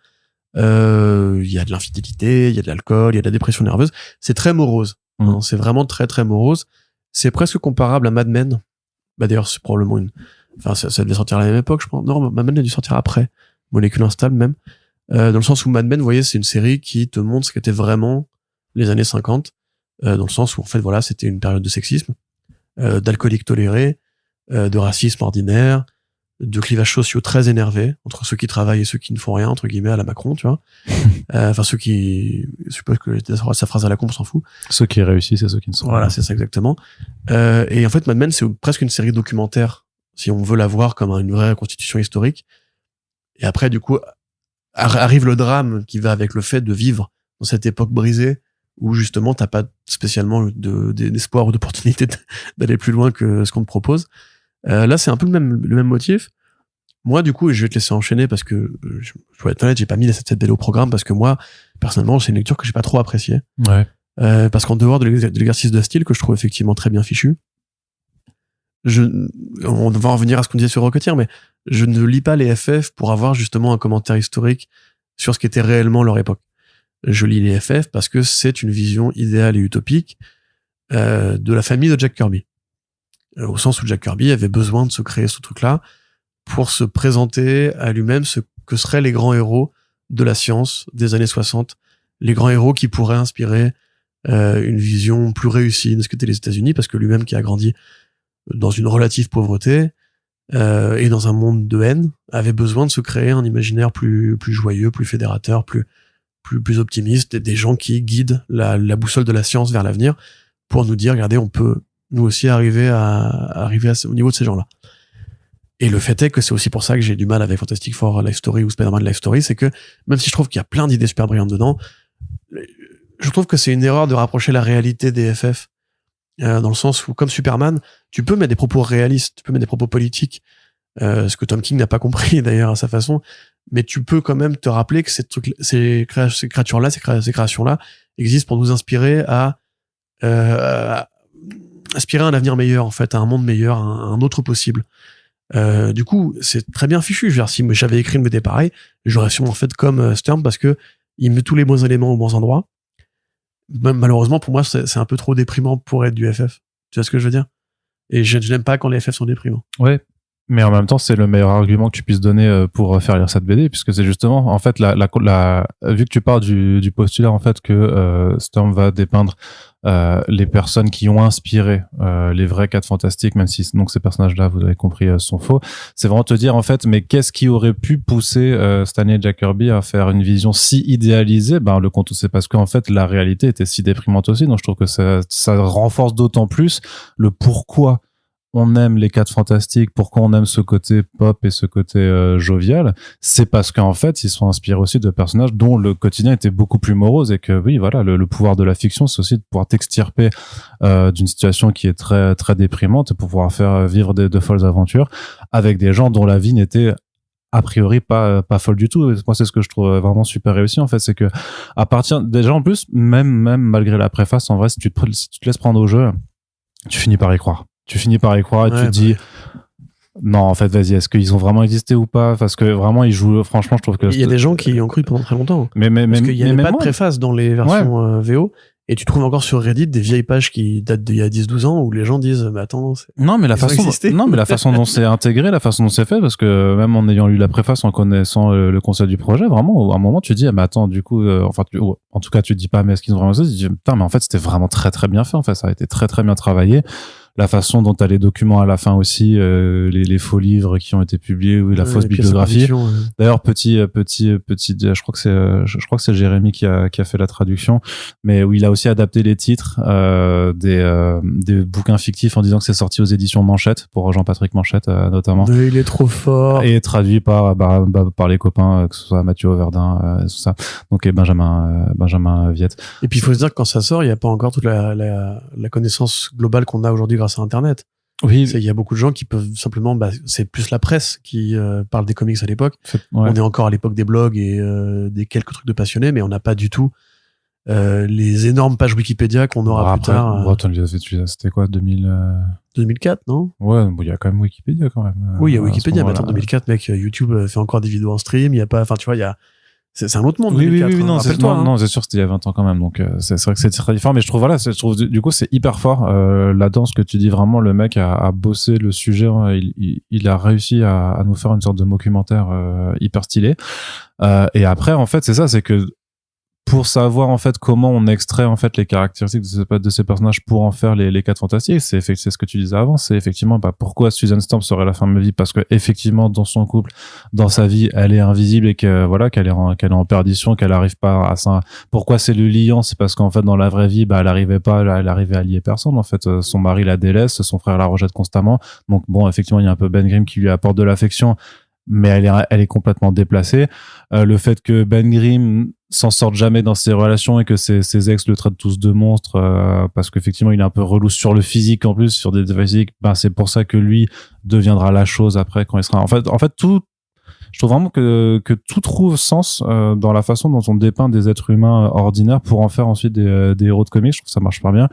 Il y a de l'infidélité, il y a de l'alcool, il y a de la dépression nerveuse. C'est très morose. Hein, c'est vraiment très, très morose. C'est presque comparable à Mad Men. Bah, d'ailleurs, c'est probablement ça devait sortir à la même époque, je pense. Non, Mad Men a dû sortir après. Molécule instable, même. Dans le sens où Mad Men, vous voyez, c'est une série qui te montre ce qu'était vraiment les années 50. Dans le sens où, en fait, voilà, c'était une période de sexisme, d'alcooliques tolérés, de racisme ordinaire, de clivages sociaux très énervés entre ceux qui travaillent et ceux qui ne font rien, entre guillemets, à la Macron, tu vois. Enfin, ceux qui, je suppose que sa phrase à la con, on s'en fout. Ceux qui réussissent et ceux qui ne sont pas. Voilà, c'est ça exactement. Et en fait, Mad Men, c'est presque une série documentaire, si on veut la voir comme une vraie reconstitution historique. Et après, du coup, arrive le drame qui va avec le fait de vivre dans cette époque brisée où justement t'as pas spécialement d'espoir ou d'opportunité d'aller plus loin que ce qu'on te propose. Là, c'est un peu le même motif. Moi, du coup, je vais te laisser enchaîner parce que je dois être honnête, j'ai pas mis cette BD au programme parce que moi, personnellement, c'est une lecture que j'ai pas trop appréciée. Ouais. Parce qu'en dehors de l'exercice de style que je trouve effectivement très bien fichu, on va en revenir à ce qu'on disait sur Rocketeer, mais je ne lis pas les FF pour avoir justement un commentaire historique sur ce qu'était réellement leur époque. Je lis les FF parce que c'est une vision idéale et utopique de la famille de Jack Kirby. Au sens où Jack Kirby avait besoin de se créer ce truc-là pour se présenter à lui-même ce que seraient les grands héros de la science des années 60, les grands héros qui pourraient inspirer une vision plus réussie de ce qu'étaient les États-Unis, parce que lui-même qui a grandi dans une relative pauvreté et dans un monde de haine, avait besoin de se créer un imaginaire plus joyeux, plus fédérateur, plus optimiste, des gens qui guident la boussole de la science vers l'avenir pour nous dire, regardez, on peut nous aussi arriver au niveau de ces gens-là. Et le fait est que c'est aussi pour ça que j'ai du mal avec Fantastic Four Life Story ou Spider-Man Life Story, c'est que même si je trouve qu'il y a plein d'idées super brillantes dedans, je trouve que c'est une erreur de rapprocher la réalité des FF. Dans le sens où, comme Superman, tu peux mettre des propos réalistes, tu peux mettre des propos politiques, ce que Tom King n'a pas compris d'ailleurs à sa façon, mais tu peux quand même te rappeler que ces créatures-là, ces créations-là existent pour nous inspirer à aspirer à un avenir meilleur, en fait, à un monde meilleur, à un autre possible. Du coup, c'est très bien fichu. Je veux dire, si j'avais écrit une BD pareil, j'aurais sûrement fait comme Sturm parce que il met tous les bons éléments aux bons endroits. Même, malheureusement, pour moi, c'est un peu trop déprimant pour être du FF. Tu vois ce que je veux dire? Et je n'aime pas quand les FF sont déprimants. Ouais. Mais en même temps, c'est le meilleur argument que tu puisses donner pour faire lire cette BD, puisque c'est justement, en fait, vu que tu pars du postulat, en fait, que Storm va dépeindre les personnes qui ont inspiré les vrais 4 Fantastiques, même si donc ces personnages-là, vous avez compris, sont faux. C'est vraiment te dire, en fait, mais qu'est-ce qui aurait pu pousser Stanley et Jack Kirby à faire une vision si idéalisée? Ben, le compte, c'est parce qu'en fait, la réalité était si déprimante aussi. Donc, je trouve que ça renforce d'autant plus le pourquoi on aime les 4 Fantastiques, pourquoi on aime ce côté pop et ce côté jovial, c'est parce qu'en fait, ils sont inspirés aussi de personnages dont le quotidien était beaucoup plus morose et que oui, voilà, le pouvoir de la fiction, c'est aussi de pouvoir t'extirper d'une situation qui est très très déprimante et pour pouvoir faire vivre de folles aventures avec des gens dont la vie n'était a priori pas folle du tout. Moi, c'est ce que je trouve vraiment super réussi, en fait, c'est que à partir déjà, en plus, même malgré la préface, en vrai, si tu te laisses prendre au jeu, tu finis par y croire. Tu finis par y croire et tu te dis non, en fait, vas-y, est-ce qu'ils ont vraiment existé ou pas? Parce que vraiment, ils jouent, franchement, je trouve que... Il y a des gens qui y ont cru pendant très longtemps. Parce qu'il y avait pas de préface dans les versions VO. Et tu trouves encore sur Reddit des vieilles pages qui datent d'il y a 10-12 ans où les gens disent, mais attends, la façon dont c'est intégré, la façon dont c'est fait, parce que même en ayant lu la préface, en connaissant le concept du projet, vraiment, à un moment, tu dis, mais attends, du coup, en tout cas, tu te dis pas, mais est-ce qu'ils ont vraiment existé? Tu dis, putain, mais en fait, c'était vraiment très, très bien fait, en fait, ça a été très, très bien travaillé. La façon dont t'as les documents à la fin aussi, les faux livres qui ont été publiés, ou la fausse bibliographie. D'ailleurs, petit, je crois que c'est Jérémy qui a fait la traduction, mais où il a aussi adapté les titres des bouquins fictifs en disant que c'est sorti aux éditions Manchette, pour Jean-Patrick Manchette notamment. Mais il est trop fort. Et traduit par les copains, que ce soit Mathieu Auverdin, tout ça. Donc et Benjamin Viette. Et puis il faut se dire que quand ça sort, il n'y a pas encore toute la connaissance globale qu'on a aujourd'hui grâce à Internet. Oui. Il y a beaucoup de gens qui peuvent simplement, c'est plus la presse qui parle des comics à l'époque. On est encore à l'époque des blogs et des quelques trucs de passionnés, mais on n'a pas du tout les énormes pages Wikipédia qu'on aura plus tard. C'était quoi, 2004, non? Ouais, bon, il y a quand même Wikipédia quand même. Oui, il y a Wikipédia, mais attends, 2004, mec, YouTube fait encore des vidéos en stream, il y a pas, enfin, tu vois, c'est un autre monde, oui, 2004. Oui, hein, non, rappelle-toi. non, c'est sûr, c'était il y a 20 ans quand même, donc c'est vrai que c'est très différent, mais je trouve du coup, c'est hyper fort, là-dedans, ce que tu dis, vraiment, le mec a bossé le sujet, hein, il a réussi à nous faire une sorte de documentaire hyper stylé, et après, en fait, c'est ça, c'est que pour savoir en fait comment on extrait en fait les caractéristiques de ces personnages pour en faire les 4 fantastiques, c'est ce que tu disais avant, c'est effectivement pourquoi Susan Storm serait la femme de vie, parce que effectivement dans son couple, dans sa vie, elle est invisible et que voilà qu'elle est en perdition, qu'elle arrive pas à ça. Pourquoi c'est le liant, c'est parce qu'en fait dans la vraie vie, elle arrivait à lier personne en fait, son mari la délaisse, son frère la rejette constamment. Donc bon, effectivement, il y a un peu Ben Grimm qui lui apporte de l'affection, mais elle est complètement déplacée. Le fait que Ben Grimm s'en sorte jamais dans ses relations et que ses ex le traitent tous de monstres, parce qu'effectivement il est un peu relou sur le physique en plus, sur des physiques, c'est pour ça que lui deviendra la chose après quand il sera en fait tout. Je trouve vraiment que tout trouve sens dans la façon dont on dépeint des êtres humains ordinaires pour en faire ensuite des héros de comics. Je trouve que ça marche pas bien.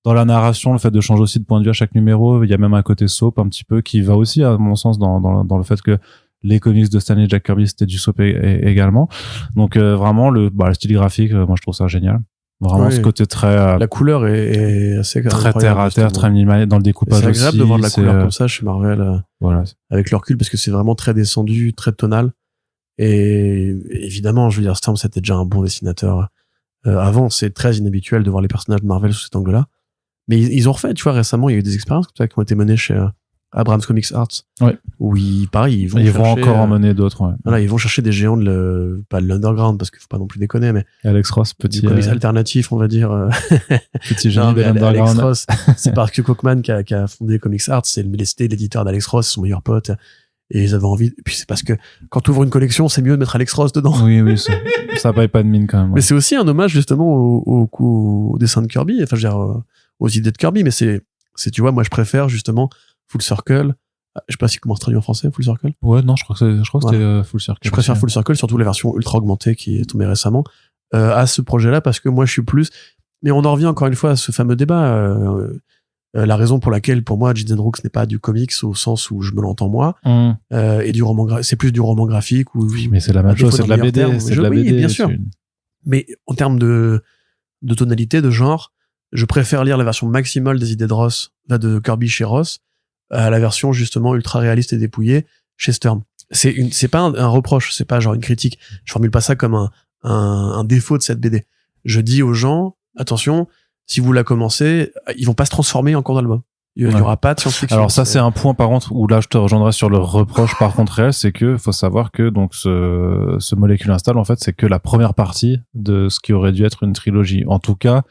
Dans la narration, le fait de changer aussi de point de vue à chaque numéro, il y a même un côté soap un petit peu qui va aussi à mon sens dans le fait que les comics de Stanley Jack Kirby, c'était du soap également. Donc vraiment le style graphique, moi je trouve ça génial. Vraiment ce côté très la couleur est assez très terre à terre, très minimal dans le découpage aussi. C'est agréable de voir de la couleur comme ça chez Marvel. Voilà. Avec le recul parce que c'est vraiment très descendu, très tonal. Et évidemment, je veux dire, Storm c'était déjà un bon dessinateur. Avant, c'est très inhabituel de voir les personnages de Marvel sous cet angle-là. Mais ils ont refait, tu vois, récemment, il y a eu des expériences comme ça qui ont été menées chez Abrams Comics Arts, où ils vont encore en mener d'autres. Ouais. Voilà, ils vont chercher des géants pas de l'underground parce qu'il faut pas non plus déconner, mais Alex Ross, petit comics alternatif, on va dire. Petit génie de l'underground. Alex Ross, c'est par Hugh Cockman qui a fondé Comics Arts, c'était l'éditeur d'Alex Ross, son meilleur pote. Et ils avaient envie. Et puis c'est parce que quand tu ouvres une collection, c'est mieux de mettre Alex Ross dedans. Oui, ça paye pas de mine quand même. Ouais. Mais c'est aussi un hommage justement au dessin de Kirby, enfin je veux dire aux idées de Kirby, mais c'est tu vois, moi je préfère justement Full Circle. Je sais pas si comment se traduit en français, Full Circle. Ouais, non, je crois que c'était Full Circle. Je préfère Full Circle, surtout la version ultra augmentée qui est tombée récemment, à ce projet-là, parce que moi je suis plus. Mais on en revient encore une fois à ce fameux débat. La raison pour laquelle, pour moi, Jason Brooks n'est pas du comics au sens où je me l'entends moi, et du roman, c'est plus du roman graphique ou. Oui, mais c'est la même chose, c'est de la BD, c'est de la BD. Oui, bien sûr. Mais en termes de tonalité, de genre, je préfère lire la version maximale des idées de Ross, de Kirby chez Ross, à la version justement ultra réaliste et dépouillée chez Stern. C'est pas un reproche, c'est pas genre une critique. Je formule pas ça comme un défaut de cette BD. Je dis aux gens, attention, si vous la commencez, ils vont pas se transformer en cours d'album. Il y aura pas de science-fiction. Alors ça, c'est un point par contre où là je te rejoindrai sur le reproche par contre réel, c'est que faut savoir que donc ce Molecule Install en fait c'est que la première partie de ce qui aurait dû être une trilogie. En tout cas,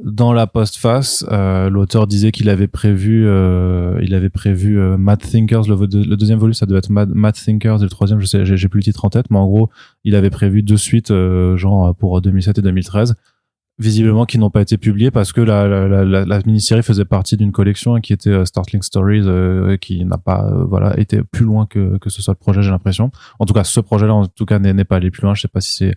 dans la postface, l'auteur disait qu'il avait prévu Mad Thinkers, le deuxième volume ça devait être Mad Thinkers et le troisième je sais j'ai plus le titre en tête, mais en gros il avait prévu 2 suites genre pour 2007 et 2013. Visiblement qui n'ont pas été publiés parce que la mini-série faisait partie d'une collection qui était Startling Stories qui n'a pas été plus loin que ce soit le projet, j'ai l'impression. En tout cas, ce projet-là en tout cas n'est pas allé plus loin. Je sais pas si c'est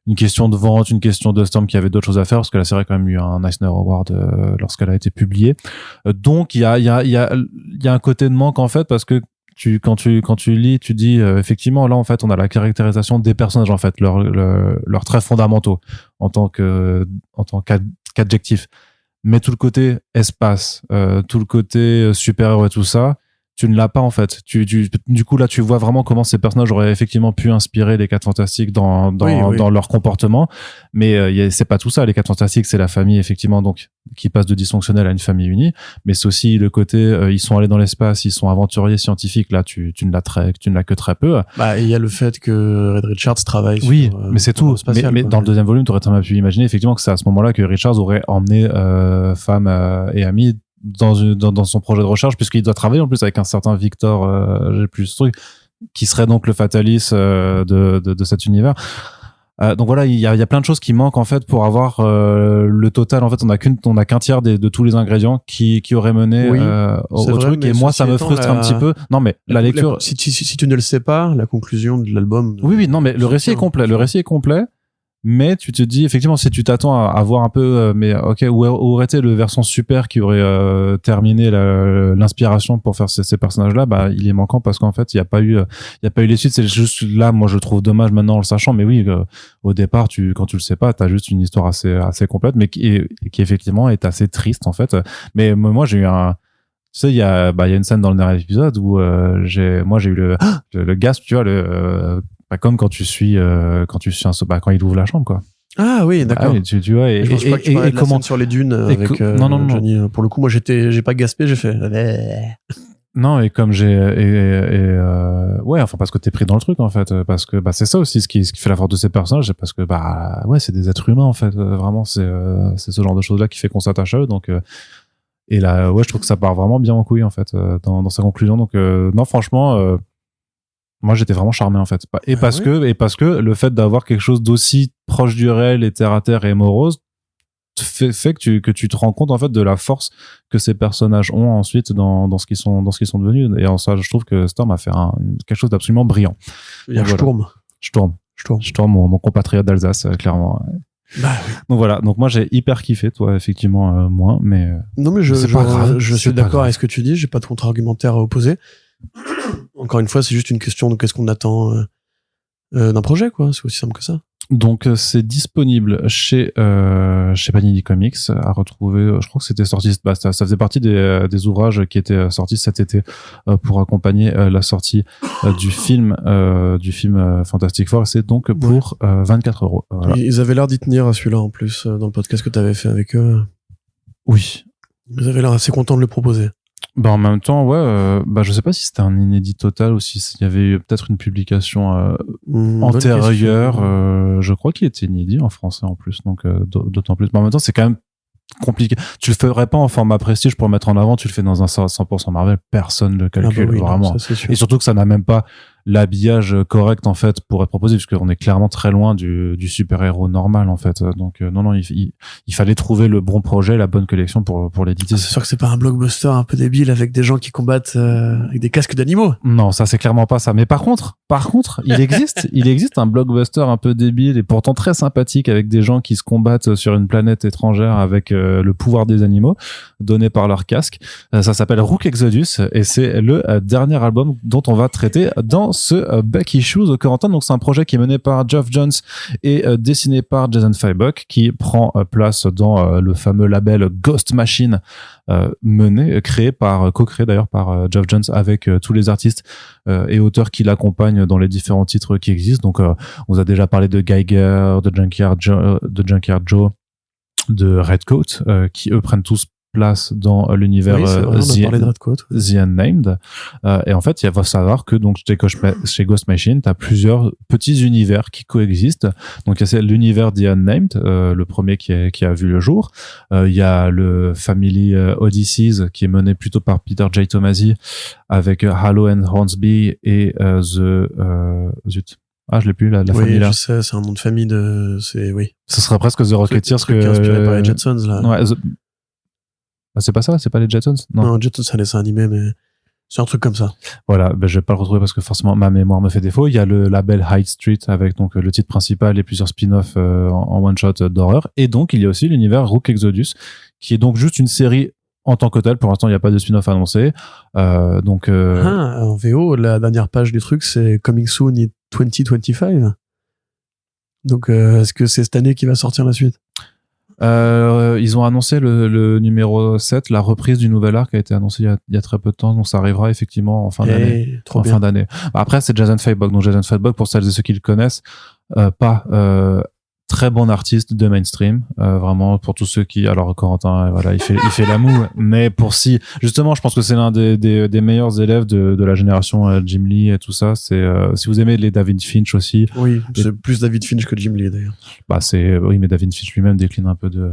une question de vente, une question de Storm qui avait d'autres choses à faire parce que la série a quand même eu un Eisner Award lorsqu'elle a été publiée. Donc il y a un côté de manque en fait parce que quand tu lis, tu dis effectivement là en fait on a la caractérisation des personnages en fait, leurs traits fondamentaux en tant qu'adjectif. Mais tout le côté espace, tout le côté super-héros et tout ça, tu ne l'as pas en fait. Du coup là tu vois vraiment comment ces personnages auraient effectivement pu inspirer les 4 Fantastiques dans leur comportement, mais c'est pas tout ça. Les 4 Fantastiques c'est la famille effectivement donc qui passe de dysfonctionnel à une famille unie, mais c'est aussi le côté ils sont allés dans l'espace, ils sont aventuriers scientifiques. Là tu ne l'as que très peu. Il y a le fait que Reed Richards travaille sur, mais c'est tout spatial, mais dans le deuxième volume tu aurais très bien pu imaginer effectivement que c'est à ce moment-là que Richards aurait emmené femme et amis dans son projet de recherche, puisqu'il doit travailler en plus avec un certain Victor, j'ai plus ce truc, qui serait donc le Fatalis de cet univers. Donc voilà, il y a plein de choses qui manquent en fait pour avoir le total. En fait, on a qu'un tiers de tous les ingrédients qui auraient mené au truc. Et moi, ça me frustre un petit peu. Non, mais la lecture. Si tu ne le sais pas, la conclusion de l'album. Oui, non, mais le récit est complet. Le récit est complet. Mais tu te dis effectivement si tu t'attends à voir un peu mais ok où aurait été le versant super qui aurait terminé l'inspiration pour faire ces personnages là, bah il est manquant parce qu'en fait il y a pas eu les suites. C'est juste là, moi je trouve dommage maintenant en le sachant, mais oui au départ quand tu le sais pas, t'as juste une histoire assez complète mais qui effectivement est assez triste en fait. Mais moi j'ai eu tu sais, il y a une scène dans le dernier épisode où j'ai eu le gasp, tu vois, comme quand tu suis quand il ouvre la chambre, quoi. Ah oui, d'accord. Tu vois, je pense pas que tu parlais de la scène sur les dunes avec non. Johnny. Pour le coup, moi j'ai pas gaspé, j'ai fait. Non, et comme ouais, enfin parce que t'es pris dans le truc en fait, parce que c'est ça aussi ce qui fait la force de ces personnages, c'est parce que ouais, c'est des êtres humains en fait, vraiment c'est ce genre de choses là qui fait qu'on s'attache à eux, donc et là ouais, je trouve que ça part vraiment bien en couille en fait dans sa conclusion, donc non franchement moi j'étais vraiment charmé en fait, parce que le fait d'avoir quelque chose d'aussi proche du réel et terre à terre et morose fait que tu te rends compte en fait de la force que ces personnages ont ensuite dans ce qu'ils sont devenus, et en ça je trouve que Storm a fait quelque chose d'absolument brillant. Je tourne mon compatriote d'Alsace clairement. Bah oui. Donc voilà, donc moi j'ai hyper kiffé, toi effectivement moins, mais non mais je suis d'accord avec ce que tu dis, j'ai pas de contre-argumentaire à opposer. Encore une fois, c'est juste une question de qu'est-ce qu'on attend d'un projet, quoi. C'est aussi simple que ça. Donc c'est disponible chez Panini Comics à retrouver. Je crois que c'était sorti, ça faisait partie des ouvrages qui étaient sortis cet été pour accompagner la sortie du film Fantastic Four. C'est donc pour 24 €. Voilà. Ils avaient l'air d'y tenir à celui-là en plus dans le podcast que tu avais fait avec eux. Oui. Ils avaient l'air assez contents de le proposer. En même temps, ouais, je sais pas si c'était un inédit total ou s'il y avait eu peut-être une publication antérieure. Je crois qu'il était inédit en français en plus, donc d'autant plus. Mais en même temps, c'est quand même compliqué. Tu le ferais pas en format prestige pour le mettre en avant, tu le fais dans un 100% Marvel, personne ne le calcule vraiment. Non, ça, et surtout que ça n'a même pas l'habillage correct en fait pour être proposé, puisqu'on est clairement très loin du super-héros normal en fait. Donc non, il fallait trouver le bon projet, la bonne collection pour l'éditer. C'est sûr que c'est pas un blockbuster un peu débile avec des gens qui combattent avec des casques d'animaux. Non, ça c'est clairement pas ça. Mais par contre, il existe un blockbuster un peu débile et pourtant très sympathique avec des gens qui se combattent sur une planète étrangère avec le pouvoir des animaux donné par leur casque. Ça s'appelle Rook Exodus et c'est le dernier album dont on va traiter dans ce Back Issues Corentin. Donc c'est un projet qui est mené par Geoff Johns et dessiné par Jason Fabok, qui prend place dans le fameux label Ghost Machine, co-créé d'ailleurs par Geoff Johns avec tous les artistes et auteurs qui l'accompagnent dans les différents titres qui existent. Donc on vous a déjà parlé de Geiger, de Junkyard Joe, de Redcoat, qui eux prennent tous place dans l'univers The Unnamed. Et en fait, il faut savoir que donc chez Ghost Machine, tu as plusieurs petits univers qui coexistent. Donc il y a l'univers The Unnamed, le premier qui a vu le jour. Il y a le Family Odysseys qui est mené plutôt par Peter J. Tomasi avec Halo and Hornsby et zut. Ah, je l'ai plus, la famille là. Oui, je sais, c'est un nom de famille oui. Ce serait presque The Rocketeers que inspiré par les Jetsons, là. Ouais, c'est pas ça, c'est pas les Jetsons? Non, Jetsons, c'est un dessin animé, mais c'est un truc comme ça. Voilà, je vais pas le retrouver parce que forcément ma mémoire me fait défaut. Il y a le label Hyde Street avec donc le titre principal et plusieurs spin-offs en one-shot d'horreur. Et donc, il y a aussi l'univers Rook Exodus, qui est donc juste une série en tant que telle. Pour l'instant, il n'y a pas de spin-off annoncé. En VO, la dernière page du truc, c'est Coming Soon in 2025. Donc, est-ce que c'est cette année qui va sortir la suite? Ils ont annoncé le numéro 7, la reprise du nouvel arc a été annoncée il y a très peu de temps, donc ça arrivera effectivement en fin d'année. Après, c'est Jason Fabok. Donc Jason Fabok, pour celles et ceux qui le connaissent, très bon artiste de mainstream, vraiment pour tous ceux qui, alors Corentin, voilà, il fait la moue, mais justement, je pense que c'est l'un des meilleurs élèves de la génération Jim Lee et tout ça. C'est si vous aimez les David Finch aussi. Oui, c'est plus David Finch que Jim Lee d'ailleurs. Oui, mais David Finch lui-même décline un peu de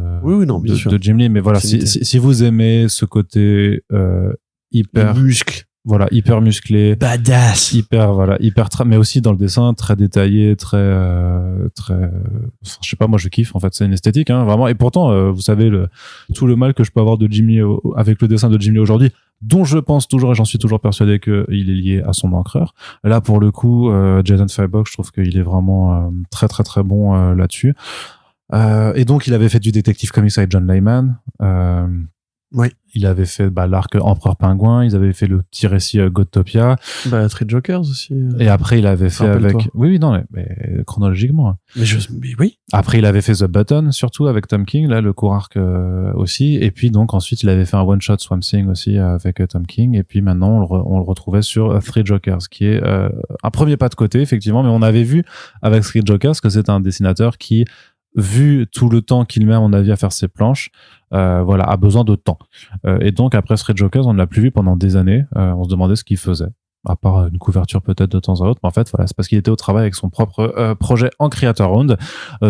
bien sûr. de Jim Lee, mais voilà, si vous aimez ce côté hyper muscle. voilà, hyper musclé, badass, mais aussi dans le dessin très détaillé, très, je sais pas, moi je kiffe en fait, c'est une esthétique, hein, vraiment. Et pourtant, vous savez tout le mal que je peux avoir de Jim Lee avec le dessin de Jim Lee aujourd'hui, dont je pense toujours et j'en suis toujours persuadé qu'il est lié à son encreur. Là, pour le coup, Jason Fabok, je trouve qu'il est vraiment très très très bon là-dessus. Et donc, il avait fait du Detective Comics avec John Layman. Oui. Il avait fait l'arc Empereur Pingouin, ils avaient fait le petit récit Godtopia. Three Jokers aussi. Et après, il avait fait avec... Oui, non, mais chronologiquement. Mais oui. Après, il avait fait The Button, surtout, avec Tom King, là, le court arc aussi. Et puis, donc, ensuite, il avait fait un one-shot Swamp Thing aussi avec Tom King. Et puis, maintenant, on le retrouvait sur Three Jokers, qui est un premier pas de côté, effectivement. Mais on avait vu avec Three Jokers que c'est un dessinateur qui, vu tout le temps qu'il met, à mon avis, à faire ses planches, a besoin de temps. Et donc, après Three Jokers, on ne l'a plus vu pendant des années. On se demandait ce qu'il faisait, à part une couverture peut-être de temps à autre. Mais en fait, voilà, c'est parce qu'il était au travail avec son propre projet en Creator Round,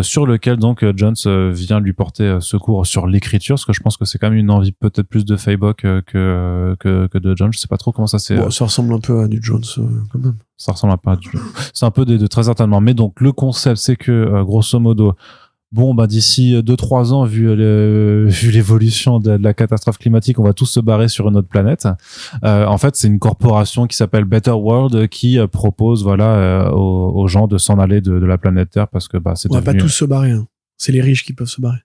sur lequel donc Jones vient lui porter secours sur l'écriture, parce que je pense que c'est quand même une envie peut-être plus de Fabok que de Jones. Je sais pas trop comment ça s'est... Bon, ça ressemble un peu à du Jones quand même. Ça ressemble un peu à du Jones. C'est un peu des deux, très certainement. Mais donc, le concept, c'est que, grosso modo, bon, d'ici 2-3 ans, vu l'évolution de la catastrophe climatique, on va tous se barrer sur une autre planète. En fait, c'est une corporation qui s'appelle Better World qui propose, aux gens de s'en aller de la planète Terre parce que, c'est on va devenu... pas tous se barrer, hein. C'est les riches qui peuvent se barrer.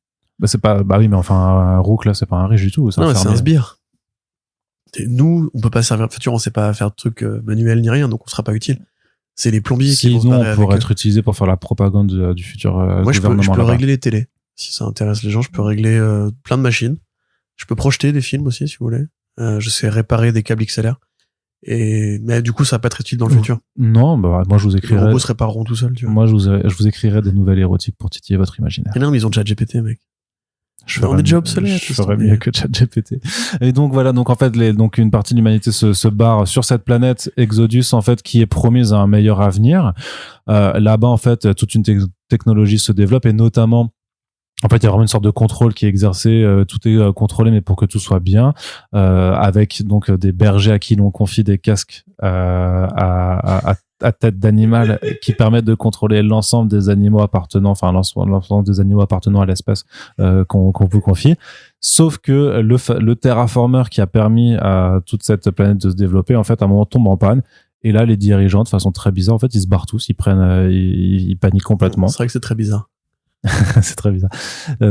C'est pas, oui, mais enfin, un Rook, là, c'est pas un riche du tout. C'est un sbire. Nous, on peut pas servir, on sait pas faire de trucs manuels ni rien, donc on sera pas utile. C'est les plombiers qui vont se barrer. Sinon, pour être utilisé pour faire la propagande du futur moi, gouvernement. Je peux régler les télés. Si ça intéresse les gens, je peux régler plein de machines. Je peux projeter des films aussi, si vous voulez. Je sais réparer des câbles XLR. Mais du coup, ça va pas être utile dans le futur. Non, moi, je vous écrirai... Les robots se répareront tout seuls, tu vois. Moi, je vous écrirai des nouvelles érotiques pour titiller votre imaginaire. Et non, mais ils ont déjà GPT, mec. On est déjà obsolète. Je ferais mieux que ChatGPT. Et donc voilà, donc en fait, donc une partie de l'humanité se barre sur cette planète Exodus, en fait, qui est promise à un meilleur avenir. Là-bas, en fait, toute une technologie se développe et notamment, en fait, il y a vraiment une sorte de contrôle qui est exercé. Tout est contrôlé, mais pour que tout soit bien, avec donc des bergers à qui l'on confie des casques à tête d'animal qui permettent de contrôler l'ensemble des animaux appartenant à l'espèce qu'on vous confie. Sauf que le terraformer qui a permis à toute cette planète de se développer, en fait, à un moment tombe en panne. Et là, les dirigeants, de façon très bizarre, en fait, ils se barrent tous, ils paniquent complètement. C'est vrai que c'est très bizarre. C'est très bizarre.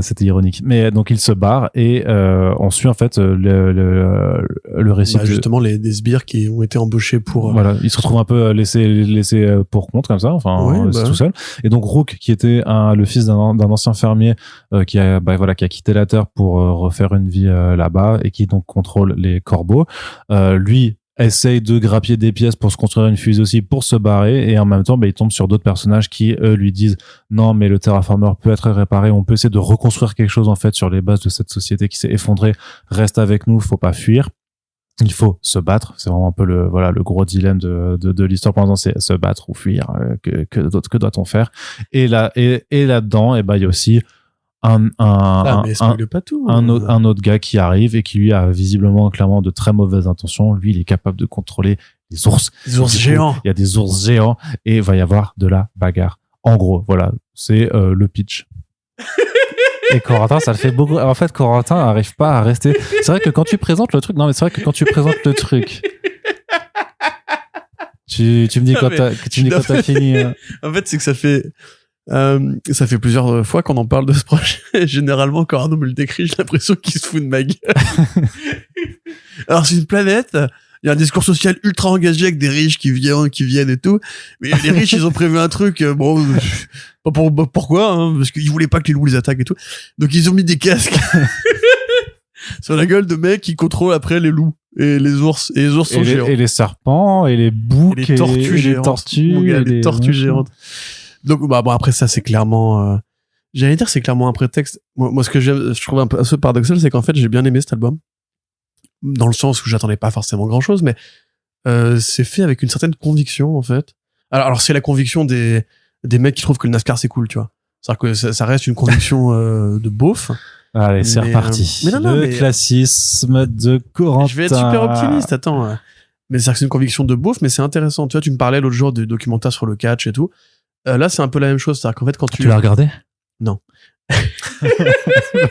C'était ironique. Mais donc il se barre et on suit en fait le récit. Justement, des sbires qui ont été embauchés pour. Voilà, ils se retrouvent un peu laissés pour compte comme ça. Enfin, tout seul. Et donc Rook, qui était le fils d'un ancien fermier qui a quitté la Terre pour refaire une vie là-bas et qui donc contrôle les corbeaux. Lui essaye de grappiller des pièces pour se construire une fusée aussi pour se barrer et en même temps il tombe sur d'autres personnages qui eux lui disent non mais le terraformer peut être réparé, on peut essayer de reconstruire quelque chose en fait sur les bases de cette société qui s'est effondrée, reste avec nous, faut pas fuir, il faut se battre, c'est vraiment un peu le gros dilemme de l'histoire pendant c'est se battre ou fuir, que doit-on faire, et là-dedans il y a aussi un autre gars qui arrive et qui lui a visiblement clairement de très mauvaises intentions. Lui, il est capable de contrôler les ours. Des ours géants. Il y a des ours géants et il va y avoir de la bagarre. En gros, voilà, c'est le pitch. Et Corentin, ça le fait beaucoup. En fait, Corentin n'arrive pas à rester. C'est vrai que quand tu présentes le truc, tu me dis quand t'as fini. En fait, c'est que ça fait plusieurs fois qu'on en parle de ce projet. Généralement, quand Arnaud me le décrit, j'ai l'impression qu'il se fout de ma gueule. Alors, c'est une planète. Il y a un discours social ultra engagé avec des riches qui viennent et tout. Mais les riches, ils ont prévu un truc, pourquoi, hein, parce qu'ils voulaient pas que les loups les attaquent et tout. Donc, ils ont mis des casques sur la gueule de mecs qui contrôlent après les loups et les ours. Et les ours sont géants. Et les serpents, et les boucs, et les tortues géantes. Les tortues géantes. Donc, après ça, c'est clairement, j'allais dire, c'est clairement un prétexte. Moi, ce que je trouve un peu paradoxal, c'est qu'en fait, j'ai bien aimé cet album. Dans le sens où j'attendais pas forcément grand chose, mais, c'est fait avec une certaine conviction, en fait. Alors c'est la conviction des mecs qui trouvent que le NASCAR c'est cool, tu vois. C'est-à-dire que ça reste une conviction, de beauf. Allez, c'est reparti. Le classisme de Corentin. Je vais être super optimiste, attends. Mais c'est une conviction de beauf, mais c'est intéressant. Tu vois, tu me parlais l'autre jour du documentaire sur le catch et tout. Là, c'est un peu la même chose. C'est-à-dire qu'en fait, quand tu l'as regardé? Non.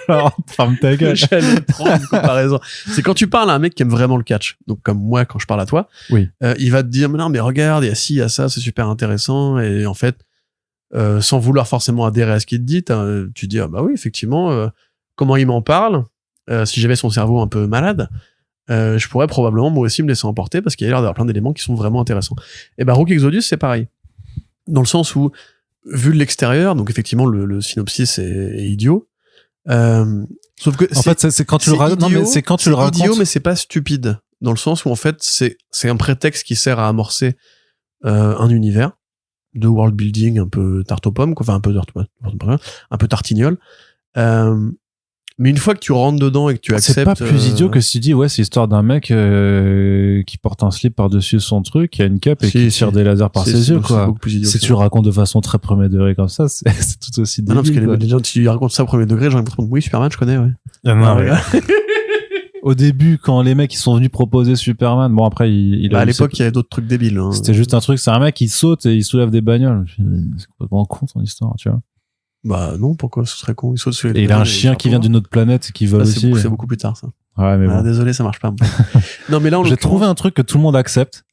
Alors, ferme ta gueule. J'allais prendre une comparaison. C'est quand tu parles à un mec qui aime vraiment le catch. Donc, comme moi, quand je parle à toi, oui. Il va te dire, non, mais regarde, il y a ci, il y a ça, c'est super intéressant. Et en fait, sans vouloir forcément adhérer à ce qu'il te dit, tu dis, ah bah oui, effectivement, comment il m'en parle, si j'avais son cerveau un peu malade, je pourrais probablement moi aussi me laisser emporter parce qu'il y a l'air d'avoir plein d'éléments qui sont vraiment intéressants. Et ben, Rook Exodus, c'est pareil. Dans le sens où, vu de l'extérieur, donc effectivement, le synopsis est idiot. Sauf que en fait, c'est quand tu le racontes. Non, mais c'est quand tu le racontes. C'est idiot, mais c'est pas stupide. Dans le sens où, en fait, c'est un prétexte qui sert à amorcer un univers de world building un peu tarte aux pommes, quoi. Enfin, un peu tartignole. Mais une fois que tu rentres dedans et que tu acceptes... C'est pas plus idiot que si tu dis, ouais, c'est l'histoire d'un mec qui porte un slip par-dessus son truc, qui a une cape et qui tire des lasers par ses yeux, quoi. Si tu le racontes de façon très premier degré comme ça, c'est tout aussi débile. Non, parce que les gens, si tu racontes ça au premier degré, j'ai l'impression de oui, Superman, je connais, ouais. Non, mais... Au début, quand les mecs ils sont venus proposer Superman, bon après à l'époque il y avait d'autres trucs débiles. Hein. C'était juste un truc, c'est un mec qui saute et il soulève des bagnoles. C'est complètement con ton histoire, tu vois. Bah non, pourquoi ce serait con, il saute sur les bagnoles. Et il a un chien qui vient d'une autre planète et qui vole aussi. C'est beaucoup plus tard ça. Ouais, mais bon. Désolé, ça marche pas. Non, mais là j'ai trouvé un truc que tout le monde accepte.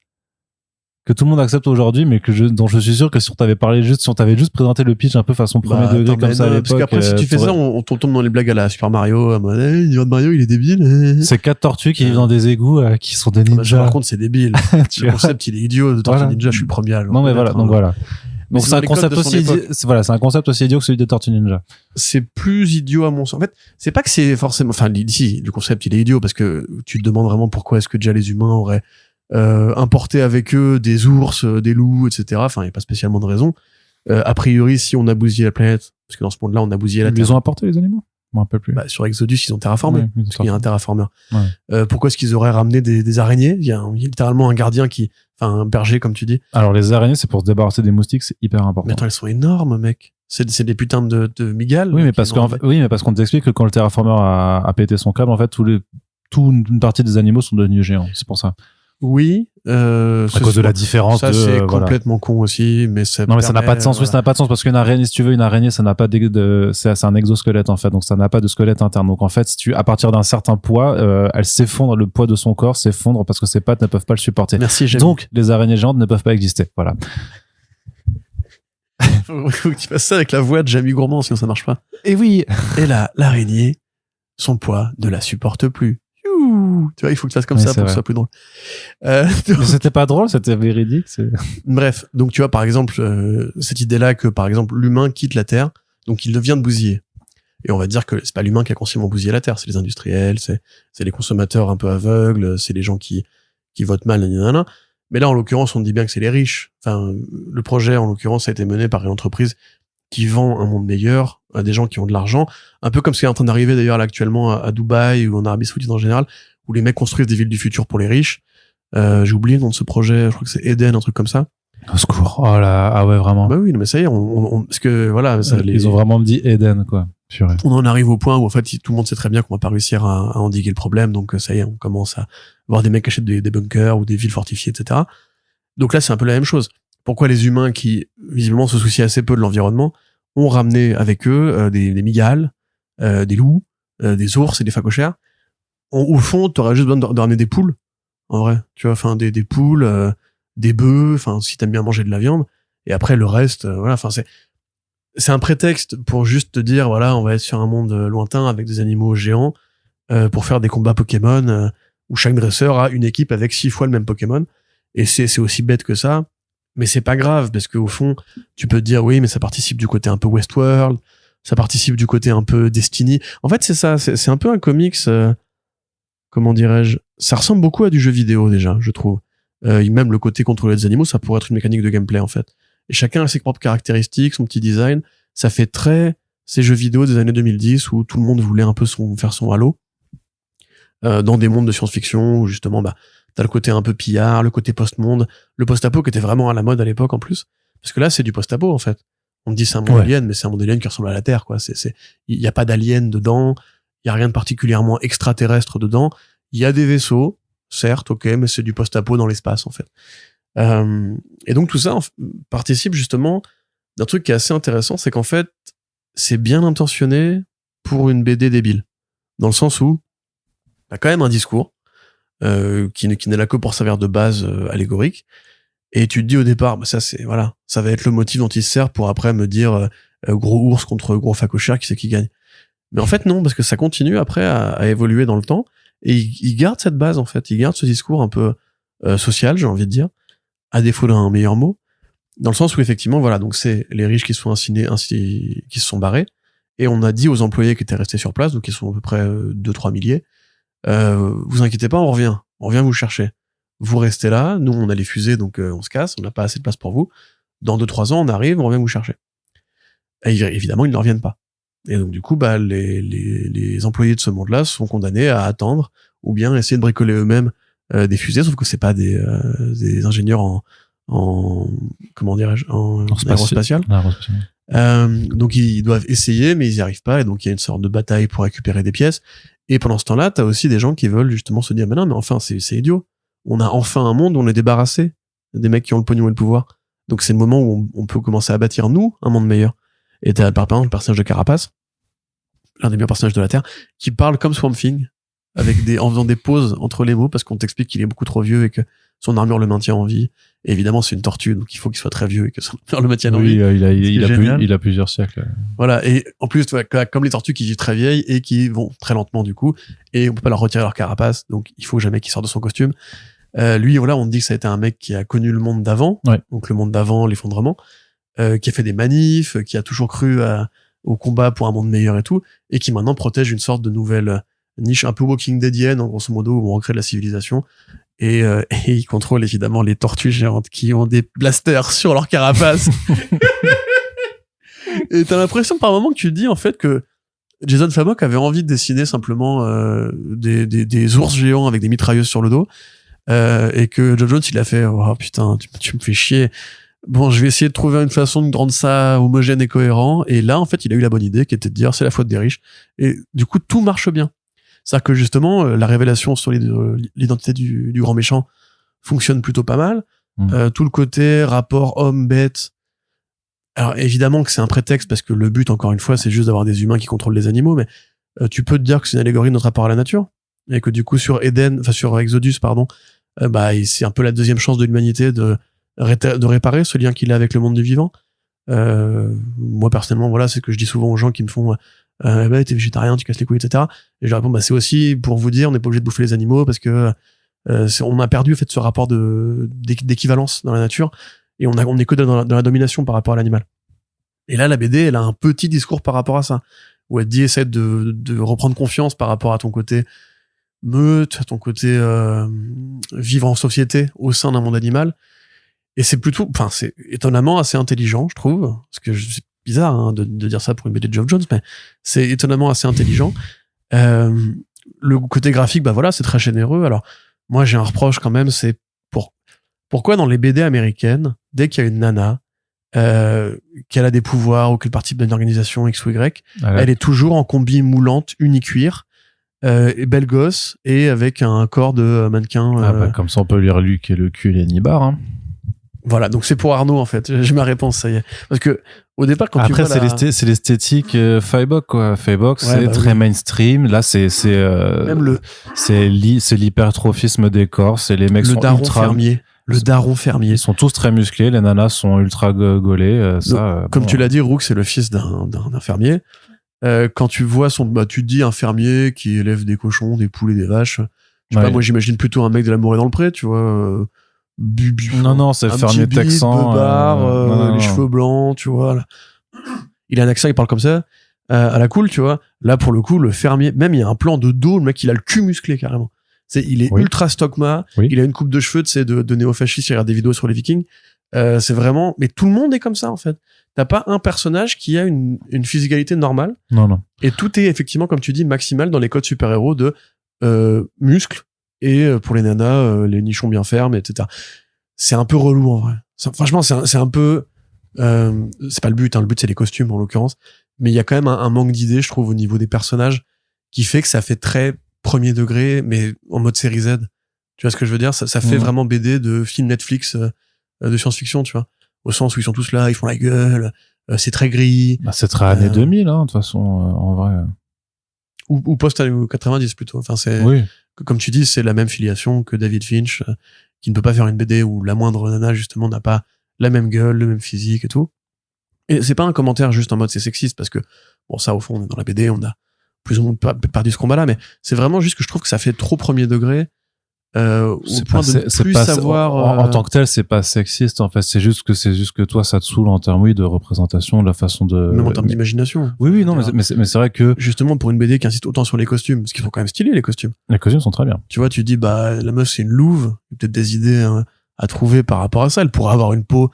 Que tout le monde accepte aujourd'hui, mais dont je suis sûr que si on t'avait juste présenté le pitch un peu façon premier degré comme ça à l'époque. Parce qu'après, si tu fais ça, on tombe dans les blagues à la Super Mario. L'univers de Mario, il est débile. C'est 4 tortues qui vivent dans des égouts, qui sont des ninjas. Par contre, c'est débile. Le concept, il est idiot. De Tortue Ninja, je suis le premier à non, mais voilà, donc voilà. Donc c'est un concept aussi c'est un concept aussi idiot que celui de Tortue Ninja. C'est plus idiot à mon sens. En fait, c'est pas que c'est forcément, enfin, ici, le concept, il est idiot parce que tu te demandes vraiment pourquoi est-ce que déjà les humains auraient importer avec eux des ours, des loups, etc. Enfin, il n'y a pas spécialement de raison. A priori, si on a bousillé la planète, parce que dans ce monde-là, on a bousillé la Terre. Ils ont apporté les animaux? Je m'en rappelle plus. Bah, sur Exodus, ils ont terraformé. Ouais, parce qu'il y a un terraformeur. Ouais. Pourquoi est-ce qu'ils auraient ramené des araignées? Il y a littéralement un gardien un berger, comme tu dis. Alors, les araignées, c'est pour se débarrasser des moustiques, c'est hyper important. Mais attends, elles sont énormes, mec. C'est des putains de migales. Oui, mais parce qu'on t'explique que quand le terraformeur a pété son câble, en fait, toute une partie des animaux sont devenus géants. C'est pour ça. Oui, à cause de la différence. Ça, c'est complètement con aussi, mais ça. Non, mais ça n'a pas de sens. Oui, ça n'a pas de sens parce qu'une araignée, si tu veux, ça n'a pas c'est un exosquelette en fait, donc ça n'a pas de squelette interne. Donc en fait, à partir d'un certain poids, elle s'effondre, le poids de son corps s'effondre parce que ses pattes ne peuvent pas le supporter. Merci. Donc les araignées géantes ne peuvent pas exister. Voilà. Faut que tu fasses ça avec la voix de Jamie Gourmand, sinon ça marche pas. Et oui. Et là, l'araignée, son poids ne la supporte plus. Tu vois, il faut que tu fasses comme ça pour que ce soit plus drôle. Mais c'était pas drôle, c'était véridique. Bref, donc tu vois, par exemple, cette idée-là que, par exemple, l'humain quitte la Terre, donc il devient de bousiller. Et on va dire que c'est pas l'humain qui a consciemment bousillé la Terre, c'est les industriels, c'est les consommateurs un peu aveugles, c'est les gens qui votent mal, nanana. Mais là, en l'occurrence, on dit bien que c'est les riches. Enfin, le projet, en l'occurrence, a été mené par une entreprise qui vend un monde meilleur à des gens qui ont de l'argent, un peu comme ce qui est en train d'arriver d'ailleurs là actuellement à Dubaï ou en Arabie Saoudite en général, où les mecs construisent des villes du futur pour les riches. J'ai oublié le nom de ce projet, je crois que c'est Eden, un truc comme ça. Au secours. Oh là, ah ouais, vraiment. Bah oui, mais ça y est, parce que voilà, ça, ils ont vraiment dit Eden, quoi. Purée. On en arrive au point où en fait tout le monde sait très bien qu'on va pas réussir à endiguer le problème, donc ça y est, on commence à voir des mecs qui achètent des bunkers ou des villes fortifiées, etc. Donc là, c'est un peu la même chose. Pourquoi les humains qui visiblement se soucient assez peu de l'environnement ont ramené avec eux des migales, des loups, des ours et des phacochères. Au fond, t'aurais juste besoin de ramener des poules, en vrai. Tu vois, enfin des poules, des bœufs, enfin si t'aimes bien manger de la viande. Et après le reste, voilà. Enfin c'est un prétexte pour juste te dire voilà, on va être sur un monde lointain avec des animaux géants pour faire des combats Pokémon où chaque dresseur a une équipe avec 6 fois le même Pokémon. Et c'est aussi bête que ça. Mais c'est pas grave, parce qu'au fond, tu peux te dire, oui, mais ça participe du côté un peu Westworld, ça participe du côté un peu Destiny. En fait, c'est ça, c'est un peu un comics, comment dirais-je, ça ressemble beaucoup à du jeu vidéo, déjà, je trouve. Même le côté contrôler des animaux, ça pourrait être une mécanique de gameplay, en fait. Et chacun a ses propres caractéristiques, son petit design. Ça fait très ces jeux vidéo des années 2010 où tout le monde voulait un peu faire son Halo. Dans des mondes de science-fiction où justement, t'as le côté un peu pillard, le côté post-monde, le post-apo qui était vraiment à la mode à l'époque en plus. Parce que là, c'est du post-apo en fait. On me dit c'est un monde alien, mais c'est un monde alien qui ressemble à la Terre, quoi. Il y a pas d'alien dedans, il y a rien de particulièrement extraterrestre dedans. Il y a des vaisseaux, certes, ok, mais c'est du post-apo dans l'espace, en fait. Et donc, tout ça participe justement d'un truc qui est assez intéressant, c'est qu'en fait, c'est bien intentionné pour une BD débile. Dans le sens où t'as quand même un discours qui n'est là que pour servir de base allégorique. Et tu te dis au départ, bah ça c'est voilà, ça va être le motif dont il se sert pour après me dire gros ours contre gros phacochère, qui c'est qui gagne. Mais en fait non, parce que ça continue après à évoluer dans le temps et il garde cette base en fait, il garde ce discours un peu social, j'ai envie de dire, à défaut d'un meilleur mot, dans le sens où effectivement voilà, donc c'est les riches qui sont qui se sont barrés et on a dit aux employés qui étaient restés sur place, donc ils sont à peu près 2-3 milliers, vous inquiétez pas, on revient vous chercher. Vous restez là, nous on a les fusées donc on se casse, on n'a pas assez de place pour vous. Dans 2-3 ans on arrive, on revient vous chercher. Et évidemment ils ne reviennent pas. Et donc du coup bah les employés de ce monde-là sont condamnés à attendre ou bien essayer de bricoler eux-mêmes des fusées, sauf que c'est pas des ingénieurs en comment dirais-je en aérospatial. Donc ils doivent essayer mais ils y arrivent pas et donc il y a une sorte de bataille pour récupérer des pièces. Et pendant ce temps-là, t'as aussi des gens qui veulent justement se dire mais non mais enfin c'est idiot. On a enfin un monde où on est débarrassé des mecs qui ont le pognon et le pouvoir. Donc c'est le moment où on peut commencer à bâtir, nous, un monde meilleur. Et t'as par exemple le personnage de Carapace, l'un des meilleurs personnages de la Terre, qui parle comme Swamp Thing, en faisant des pauses entre les mots, parce qu'on t'explique qu'il est beaucoup trop vieux et que son armure le maintient en vie. Et évidemment, c'est une tortue, donc il faut qu'il soit très vieux et que son armure le maintienne en vie. Il a plusieurs siècles. Voilà. Et en plus, comme les tortues qui vivent très vieilles et qui vont très lentement du coup, et on peut pas leur retirer leur carapace, donc il faut jamais qu'il sorte de son costume. Lui, voilà, on dit que ça a été un mec qui a connu le monde d'avant, donc le monde d'avant, l'effondrement, qui a fait des manifs, qui a toujours cru au combat pour un monde meilleur et tout, et qui maintenant protège une sorte de nouvelle niche un peu Walking Deadienne, en grosso modo, où on recrée de la civilisation. Et il contrôle évidemment les tortues géantes qui ont des blasters sur leur carapace. Et t'as l'impression par moment que tu te dis en fait que Jason Fabok avait envie de dessiner simplement des ours géants avec des mitrailleuses sur le dos. Et que Geoff Johns il a fait oh putain tu me fais chier, bon je vais essayer de trouver une façon de rendre ça homogène et cohérent, et là en fait il a eu la bonne idée qui était de dire c'est la faute des riches, et du coup tout marche bien. C'est-à-dire que justement la révélation sur l'identité du grand méchant fonctionne plutôt pas mal. Tout le côté rapport homme-bête, alors évidemment que c'est un prétexte parce que le but encore une fois c'est juste d'avoir des humains qui contrôlent les animaux, mais tu peux te dire que c'est une allégorie de notre rapport à la nature, et que du coup sur Exodus c'est un peu la deuxième chance de l'humanité de réparer ce lien qu'il a avec le monde du vivant. Moi personnellement voilà, c'est ce que je dis souvent aux gens qui me font t'es végétarien, tu casses les couilles, etc. Et je leur réponds c'est aussi pour vous dire on n'est pas obligé de bouffer les animaux parce que on a perdu en fait ce rapport d'équivalence dans la nature, et on est que dans la domination par rapport à l'animal. Et là la BD elle a un petit discours par rapport à ça, où elle te dit essaie de reprendre confiance par rapport à ton côté meute, à ton côté vivre en société au sein d'un monde animal. Et c'est étonnamment assez intelligent, je trouve, parce que c'est bizarre de dire ça pour une BD de Geoff Johns, mais c'est étonnamment assez intelligent. Le côté graphique, c'est très généreux. Alors moi j'ai un reproche quand même, c'est pourquoi dans les BD américaines, dès qu'il y a une nana qu'elle a des pouvoirs ou qu'elle participe d'une organisation X ou Y, elle est toujours en combi moulante unicuir, et belle gosse, et avec un corps de mannequin. Comme ça on peut lire Luc et le cul et Nibar, hein. Voilà, donc c'est pour Arnaud en fait. J'ai ma réponse, ça y est. Parce que au départ, quand après tu vois c'est l'esthétique Faybox quoi. Faybox c'est très mainstream. Là c'est même c'est l'hypertrophisme des corps. C'est les mecs le sont daron ultra fermier. Le daron fermier. Ils sont tous très musclés. Les nanas sont ultra gaulées. Comme tu l'as dit, Rook c'est le fils d'un fermier. Quand tu vois tu te dis un fermier qui élève des cochons, des poules et des vaches. Je sais pas, moi j'imagine plutôt un mec de l'amour et dans le pré, tu vois. Non, c'est le fermier texan. Les cheveux blancs, tu vois. Là. Il a un accent, il parle comme ça, à la cool, tu vois. Là, pour le coup, le fermier, même il y a un plan de dos, le mec, il a le cul musclé carrément. Il est ultra stockma, il a une coupe de cheveux, de néo-fasciste, il regarde des vidéos sur les Vikings. C'est vraiment, mais tout le monde est comme ça, en fait. T'as pas un personnage qui a une physicalité normale. Non. Et tout est effectivement, comme tu dis, maximal dans les codes super-héros de muscles, et pour les nanas, les nichons bien fermes, etc. C'est un peu relou, en vrai. Franchement, c'est un peu... c'est pas le but, hein. Le but, c'est les costumes, en l'occurrence. Mais il y a quand même un manque d'idées, je trouve, au niveau des personnages, qui fait que ça fait très premier degré, mais en mode série Z. Tu vois ce que je veux dire? Ça fait vraiment BD de film Netflix de science-fiction, tu vois. Au sens où ils sont tous là, ils font la gueule, c'est très gris. Bah, c'est très années 2000, hein, de toute façon, en vrai. Ou post-années 90 plutôt. Enfin, Oui. comme tu dis, c'est la même filiation que David Finch, qui ne peut pas faire une BD où la moindre nana, justement, n'a pas la même gueule, le même physique et tout. Et c'est pas un commentaire juste en mode c'est sexiste, parce que, bon, ça, au fond, on est dans la BD, on a plus ou moins perdu ce combat-là, mais c'est vraiment juste que je trouve que ça fait trop premier degré, au point de ne plus savoir... En tant que tel, c'est pas sexiste, en fait. C'est juste que toi, ça te saoule en termes, oui, de représentation, de la façon de... Même en termes d'imagination. Oui, non, mais c'est vrai que... Justement, pour une BD qui insiste autant sur les costumes, parce qu'ils sont quand même stylés, les costumes. Les costumes sont très bien. Tu vois, tu dis, bah, la meuf, c'est une louve. Il y a peut-être des idées à trouver par rapport à ça. Elle pourrait avoir une peau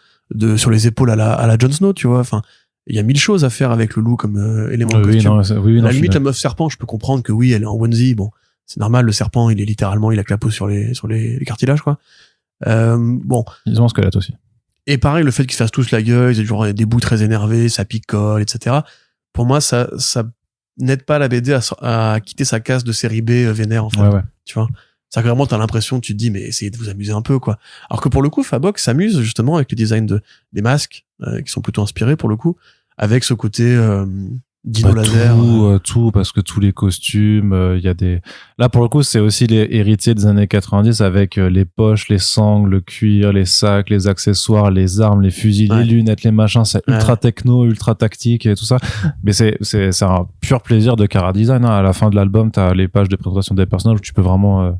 sur les épaules à la Jon Snow, tu vois. Enfin, il y a 1000 choses à faire avec le loup comme élément de costume. À la limite, la meuf serpent, je peux comprendre que oui, elle est en onesie. Bon, c'est normal, le serpent, il a que la peau sur les cartilages, quoi. Bon. Ils ont un squelette aussi. Et pareil, le fait qu'ils se fassent tous la gueule, ils ont toujours des bouts très énervés, ça picole, etc. Pour moi, ça n'aide pas la BD à quitter sa case de série B vénère, en fait. Ouais. Tu vois. C'est que vraiment, t'as l'impression, tu te dis, mais essayez de vous amuser un peu, quoi. Alors que pour le coup, Fabok s'amuse justement avec le design des masques, qui sont plutôt inspirés pour le coup, avec ce côté dino laser. Tout, parce que tous les costumes, il y a des... Là, pour le coup, c'est aussi les héritiers des années 90 avec les poches, les sangles, le cuir, les sacs, les accessoires, les armes, les fusils, les lunettes, les machins. C'est ultra techno, ultra tactique et tout ça. Mais c'est un pur plaisir de chara design, hein. À la fin de l'album, t'as les pages de présentation des personnages où tu peux vraiment...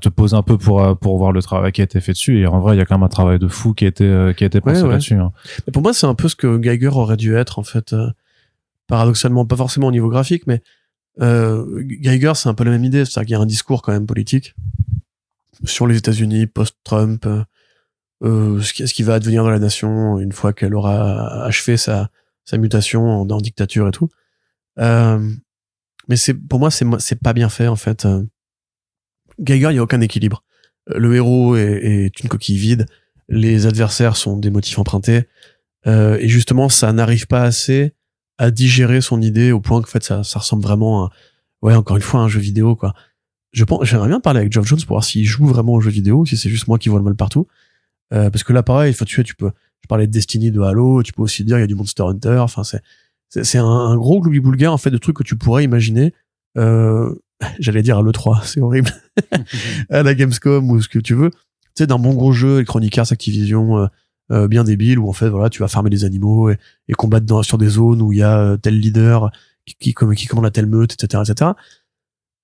te poser un peu pour voir le travail qui a été fait dessus, et en vrai il y a quand même un travail de fou qui a été pensé là-dessus, hein. Mais pour moi c'est un peu ce que Geiger aurait dû être en fait, paradoxalement, pas forcément au niveau graphique, mais Geiger c'est un peu la même idée, c'est-à-dire qu'il y a un discours quand même politique sur les États-Unis post-Trump, ce qui va advenir dans la nation une fois qu'elle aura achevé sa mutation en dictature et tout, mais pour moi c'est pas bien fait en fait. Geiger, il n'y a aucun équilibre. Le héros est une coquille vide, les adversaires sont des motifs empruntés, et justement, ça n'arrive pas assez à digérer son idée au point que, en fait, ça ressemble vraiment encore une fois, à un jeu vidéo, quoi. J'aimerais bien parler avec Geoff Johns pour voir s'il joue vraiment au jeu vidéo, ou si c'est juste moi qui vois le mal partout. Parce que là, pareil, je parlais de Destiny, de Halo, tu peux aussi dire, il y a du Monster Hunter, enfin, c'est un gros gloubi-boulga, en fait, de trucs que tu pourrais imaginer, j'allais dire à l'E3, c'est horrible. À la Gamescom ou ce que tu veux. Tu sais, d'un bon gros jeu, Electronic Arts, Activision, bien débile, où en fait, voilà, tu vas farmer des animaux et combattre sur des zones où il y a tel leader qui commande la telle meute, etc., etc.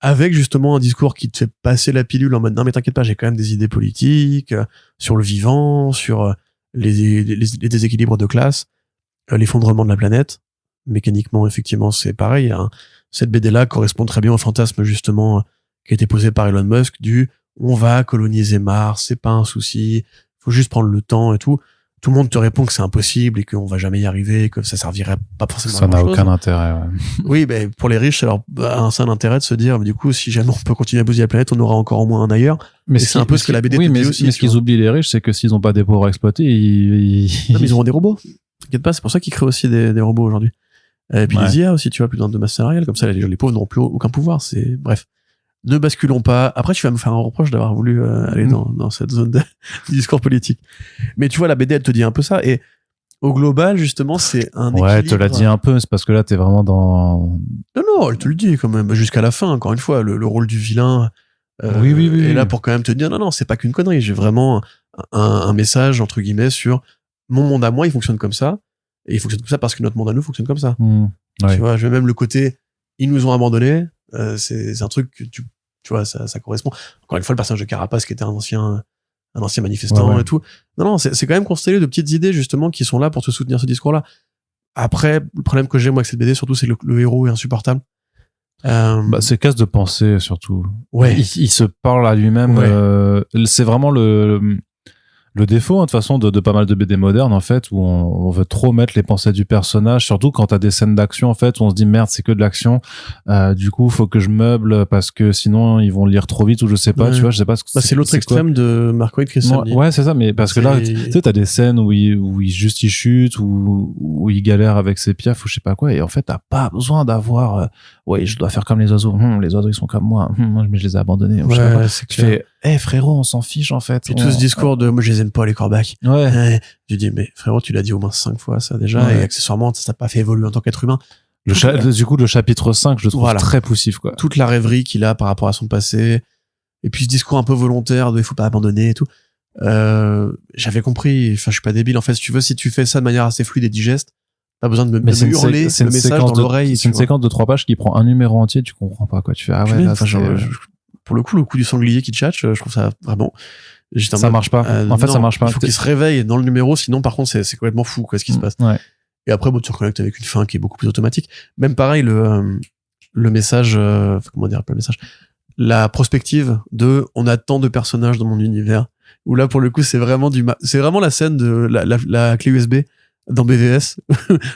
Avec justement un discours qui te fait passer la pilule en mode, non mais t'inquiète pas, j'ai quand même des idées politiques, sur le vivant, sur les déséquilibres de classe, l'effondrement de la planète. Mécaniquement, effectivement, c'est pareil, hein. Cette BD-là correspond très bien au fantasme, justement, qui a été posé par Elon Musk, on va coloniser Mars, c'est pas un souci, faut juste prendre le temps et tout. Tout le monde te répond que c'est impossible et qu'on va jamais y arriver, que ça servirait pas forcément à grand-chose. Ça n'a aucun intérêt, ouais. Oui, mais pour les riches, alors, un seul intérêt de se dire, du coup, si jamais on peut continuer à bousiller la planète, on aura encore au moins un ailleurs. Mais c'est un peu ce que la BD te dit aussi. Mais ce qu'ils oublient, les riches, c'est que s'ils ont pas des pauvres à exploiter, Non, mais ils auront des robots. T'inquiète pas, c'est pour ça qu'ils créent aussi des robots aujourd'hui. Et puis les IA aussi, tu vois, plus de masse salariale, comme ça les pauvres n'auront plus aucun pouvoir. Bref, ne basculons pas. Après, tu vas me faire un reproche d'avoir voulu aller dans cette zone de discours politique. Mais tu vois, la BD, elle te dit un peu ça. Et au global, justement, c'est un équilibre. Ouais, elle te l'a dit un peu, c'est parce que là, t'es vraiment dans... Non, elle te le dit quand même, jusqu'à la fin, encore une fois, le rôle du vilain. Oui. Et là, pour quand même te dire, non, c'est pas qu'une connerie. J'ai vraiment un message, entre guillemets, sur mon monde à moi, il fonctionne comme ça. Et il fonctionne comme ça parce que notre monde à nous fonctionne comme ça. Ouais. Tu vois, je vais même le côté, ils nous ont abandonnés, c'est un truc que tu vois, ça correspond. Encore une fois, le personnage de Carapace qui était un ancien manifestant et tout. Non, c'est quand même constellé de petites idées, justement, qui sont là pour te soutenir ce discours-là. Après, le problème que j'ai, moi, avec cette BD, surtout, c'est que le héros est insupportable. C'est casse de penser, surtout. Ouais. Il se parle à lui-même, c'est vraiment le défaut, hein, de toute façon, de pas mal de BD modernes, en fait, où on veut trop mettre les pensées du personnage, surtout quand t'as des scènes d'action, en fait, où on se dit merde, c'est que de l'action, du coup, faut que je meuble parce que sinon ils vont lire trop vite ou je sais pas, tu vois, je sais pas ce que c'est l'autre extrême de Mark Waid, Chris Samney. Ouais, c'est ça, mais parce que là, tu sais, t'as des scènes où il chute, où il galère avec ses piafs ou je sais pas quoi, et en fait, t'as pas besoin d'avoir, je dois faire comme les oiseaux, ils sont comme moi, je les ai abandonnés, ouais, c'est clair. frérot, on s'en fiche, en fait. Puis tout ce discours de, moi, je les aime pas, les corbacs. Ouais. Je dis, mais frérot, tu l'as dit au moins 5 fois, ça, déjà, et accessoirement, ça t'a pas fait évoluer en tant qu'être humain. Du coup, le chapitre 5, je le trouve très poussif, quoi. Toute la rêverie qu'il a par rapport à son passé, et puis ce discours un peu volontaire de il faut pas abandonner et tout. J'avais compris, enfin, je suis pas débile. En fait, si tu fais ça de manière assez fluide et digeste, pas besoin de me hurler le message dans l'oreille. C'est une séquence de 3 pages qui prend un numéro entier, tu comprends pas, quoi. Tu fais, pour le coup du sanglier qui tchatche, je trouve ça vraiment, ça marche pas. En fait, ça marche pas. Il faut qu'il se réveille dans le numéro, sinon, par contre, c'est complètement fou, quoi, ce qui se passe. Ouais. Et après, tu reconnectes avec une fin qui est beaucoup plus automatique. Même pareil, le message, comment dire, pas le message, la prospective de on a tant de personnages dans mon univers, où là, pour le coup, c'est vraiment la scène de la clé USB dans BVS,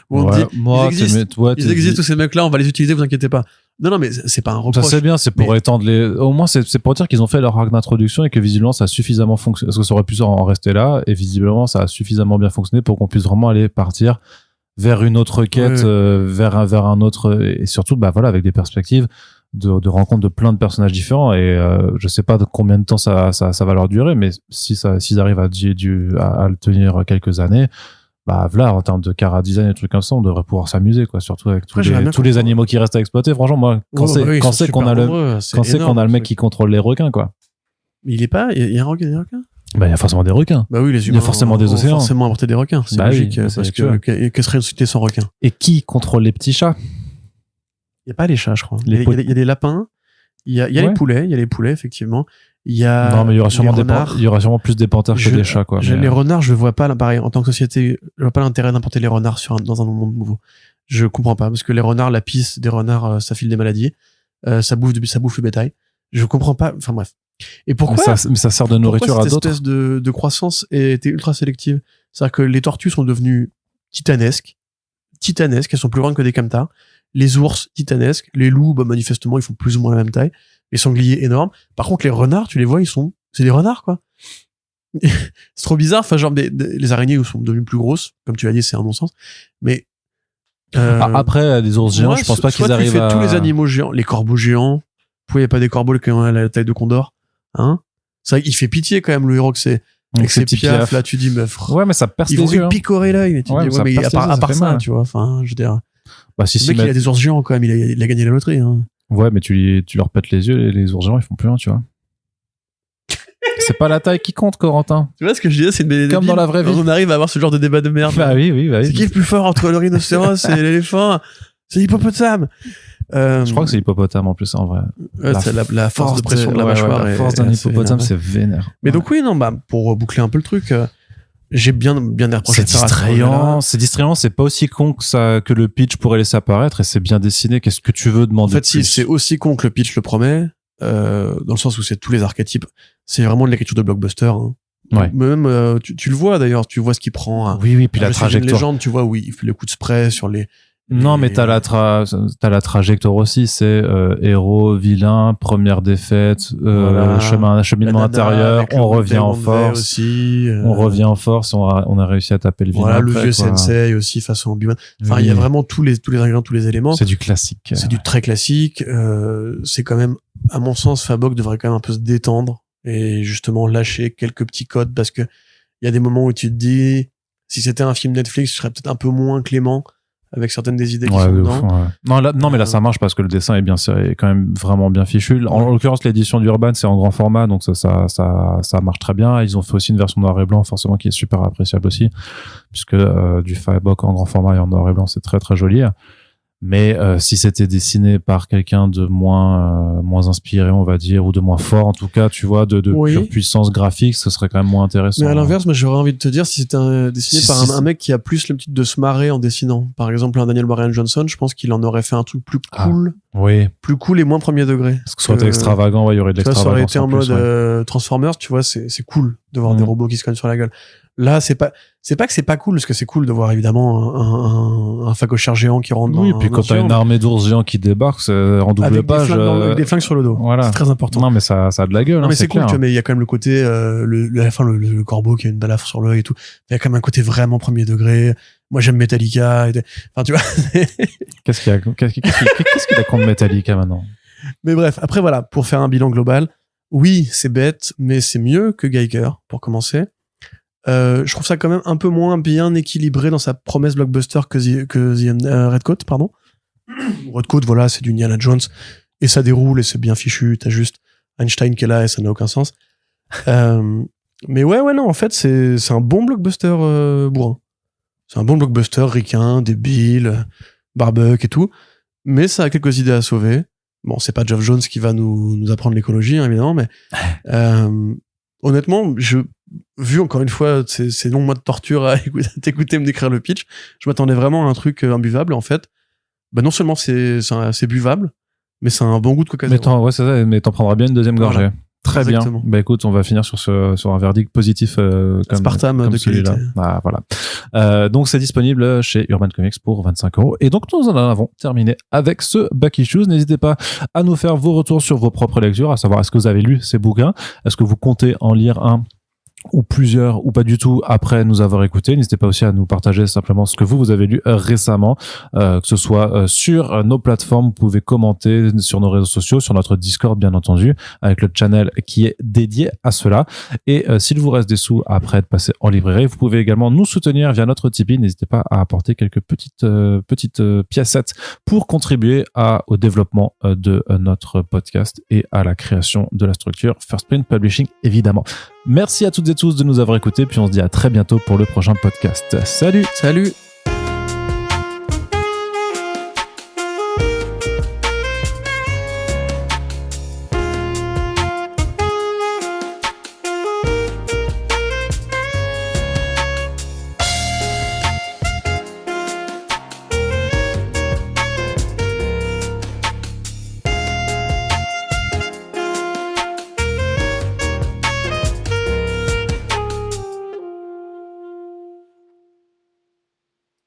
où on dit, ils existent tous ces mecs-là, on va les utiliser, vous inquiétez pas. Non, mais c'est pas un reproche. Ça c'est bien, c'est pour étendre au moins c'est pour dire qu'ils ont fait leur arc d'introduction et que visiblement ça a suffisamment fonctionné, parce que ça aurait pu en rester là, et visiblement ça a suffisamment bien fonctionné pour qu'on puisse vraiment aller partir vers une autre quête, vers un autre, et surtout, avec des perspectives de rencontre de plein de personnages différents, et je sais pas de combien de temps ça va leur durer, mais s'ils arrivent à le tenir quelques années, voilà, en termes de chara design et trucs comme ça, on devrait pouvoir s'amuser, quoi, surtout avec tous les animaux qui restent à exploiter. Franchement, moi, quand c'est qu'on a le mec qui contrôle les requins, quoi. Mais il y a un requin, des requins? Il y a forcément des requins. Oui, les humains. Il y a forcément des océans. Forcément importer des requins. C'est logique, parce que serait une société sans requins? Et qui contrôle les petits chats? Il y a pas les chats, je crois. Il y a des lapins. Il y a les poulets. Il y a les poulets, effectivement. Non, mais il y aura sûrement plus des panthères que des chats, quoi. Les renards, je vois pas, pareil, en tant que société, je vois pas l'intérêt d'importer les renards dans un monde nouveau. Je comprends pas, parce que les renards, la pisse des renards, ça file des maladies, ça bouffe le bétail. Je comprends pas, enfin bref. Et pourquoi? Mais ça sert de nourriture à d'autres. Cette espèce de croissance était ultra sélective. C'est-à-dire que les tortues sont devenues titanesques, elles sont plus grandes que des camtars. Les ours, titanesques. Les loups, manifestement, ils font plus ou moins la même taille. Les sangliers, énormes. Par contre, les renards, tu les vois, c'est des renards, quoi. C'est trop bizarre. Enfin, genre, les araignées sont devenues plus grosses. Comme tu l'as dit, c'est un non-sens. Mais, après, les ours géants, je pense pas qu'ils arrivent à... tous les animaux géants, les corbeaux géants. Pourquoi il n'y a pas des corbeaux qui ont la taille de Condor? Hein? C'est vrai qu'il fait pitié, quand même, le héros que c'est. Avec ses piafs, là, tu dis, meuf. Ouais, mais ça perce les yeux. Ils vont lui picorer l'œil. Mais à part ça, tu vois. Enfin, je veux dire. Le mec, il a des ours géants, quand même. Il a gagné la loterie, hein. Ouais, mais tu leur pètes les yeux, les ours géants, ils font plus rien, tu vois. C'est pas la taille qui compte, Corentin. Tu vois ce que je disais, c'est une BD comme dans la vraie vie. On arrive à avoir ce genre de débat de merde. Oui. C'est qui le plus fort entre le rhinocéros et l'éléphant? C'est l'hippopotame. Je crois que c'est l'hippopotame en plus, en vrai. C'est la force de pression de la mâchoire. La force d'un hippopotame, c'est vénère. Mais donc oui, non, pour boucler un peu le truc, j'ai bien reproché. C'est distrayant, c'est pas aussi con que le pitch pourrait laisser apparaître, et c'est bien dessiné. Qu'est-ce que tu veux demander? En fait, si c'est aussi con que le pitch le promet, dans le sens où c'est tous les archétypes, c'est vraiment de l'écriture de blockbuster, hein. Ouais. Même tu le vois d'ailleurs, tu vois ce qu'il prend. Oui, puis la trajectoire. Une légende, tu vois, où il fait le coup de spray sur les. Non, mais t'as la trajectoire aussi, c'est héros, vilain, première défaite, cheminement intérieur, on revient en force aussi, on revient en force, on a réussi à taper le vilain. Voilà, le vieux sensei aussi face à Obi-Wan. Enfin, il y a vraiment tous les ingrédients, tous les éléments. C'est du classique. C'est du très classique. C'est quand même, à mon sens, Fabok devrait quand même un peu se détendre et justement lâcher quelques petits codes, parce que il y a des moments où tu te dis, si c'était un film Netflix, je serais peut-être un peu moins clément avec certaines des idées qui sont dedans. Non, mais là, ça marche parce que le dessin est quand même vraiment bien fichu. En l'occurrence, l'édition d'Urban, c'est en grand format, donc ça marche très bien. Ils ont fait aussi une version noir et blanc, forcément, qui est super appréciable aussi, puisque du Firebox en grand format et en noir et blanc, c'est très, très joli. Mais si c'était dessiné par quelqu'un de moins inspiré, on va dire, ou de moins fort, en tout cas, tu vois, de pure puissance graphique, ce serait quand même moins intéressant. Mais à l'inverse, moi, j'aurais envie de te dire, si c'était dessiné par un mec qui a plus l'habitude de se marrer en dessinant, par exemple un Daniel Bryan Johnson, je pense qu'il en aurait fait un truc plus cool, plus cool et moins premier degré. Parce que ça aurait été extravagant, il y aurait de l'extravagance. Ça aurait été en mode Transformers, tu vois, c'est cool de voir des robots qui se cognent sur la gueule. Là, c'est pas que c'est pas cool, parce que c'est cool de voir évidemment un phacochère géant qui rentre dans. Oui, puis quand t'as une armée d'ours géants qui débarque, c'est en double page. Avec des flingues sur le dos. Voilà. C'est très important. Non, mais ça a de la gueule. Non, mais c'est cool, tu vois, mais il y a quand même le côté, à la fin, le corbeau qui a une balafre sur l'œil et tout. Il y a quand même un côté vraiment premier degré. Moi, j'aime Metallica. Enfin, tu vois. Qu'est-ce qu'il a contre Metallica maintenant? Mais bref, après, voilà, pour faire un bilan global, oui, c'est bête, mais c'est mieux que Geiger, pour commencer. Je trouve ça quand même un peu moins bien équilibré dans sa promesse blockbuster que Redcoat, pardon. Redcoat, voilà, c'est du Indiana Jones, et ça déroule, et c'est bien fichu, t'as juste Einstein qui est là, et ça n'a aucun sens. Mais ouais, non, en fait, c'est un bon blockbuster bourrin. C'est un bon blockbuster ricain, débile, barbecue et tout, mais ça a quelques idées à sauver. Bon, c'est pas Geoff Jones qui va nous apprendre l'écologie, hein, évidemment, mais honnêtement, vu encore une fois ces longs mois de torture à t'écouter me décrire le pitch, je m'attendais vraiment à un truc imbuvable. En fait, non seulement c'est buvable, mais c'est un bon goût de Coca-Cola. Ouais, c'est ça, mais t'en prendras bien une deuxième gorgée. Voilà. Très Exactement. bien. Bah écoute, on va finir sur un verdict positif comme de celui-là. qualité. Ah, voilà. Donc c'est disponible chez Urban Comics pour 25 €. Et donc nous en avons terminé avec ce Back Issues. N'hésitez pas à nous faire vos retours sur vos propres lectures, à savoir est-ce que vous avez lu ces bouquins, est-ce que vous comptez en lire un ou plusieurs ou pas du tout après nous avoir écouté. N'hésitez pas aussi à nous partager simplement ce que vous avez lu récemment, que ce soit sur nos plateformes. Vous pouvez commenter sur nos réseaux sociaux, sur notre Discord bien entendu, avec le channel qui est dédié à cela. Et s'il vous reste des sous après être passé en librairie, vous pouvez également nous soutenir via notre Tipeee. N'hésitez pas à apporter quelques petites piécettes pour contribuer au développement de notre podcast et à la création de la structure First Print Publishing évidemment. Merci à toutes et tous de nous avoir écoutés, puis on se dit à très bientôt pour le prochain podcast. Salut! Salut!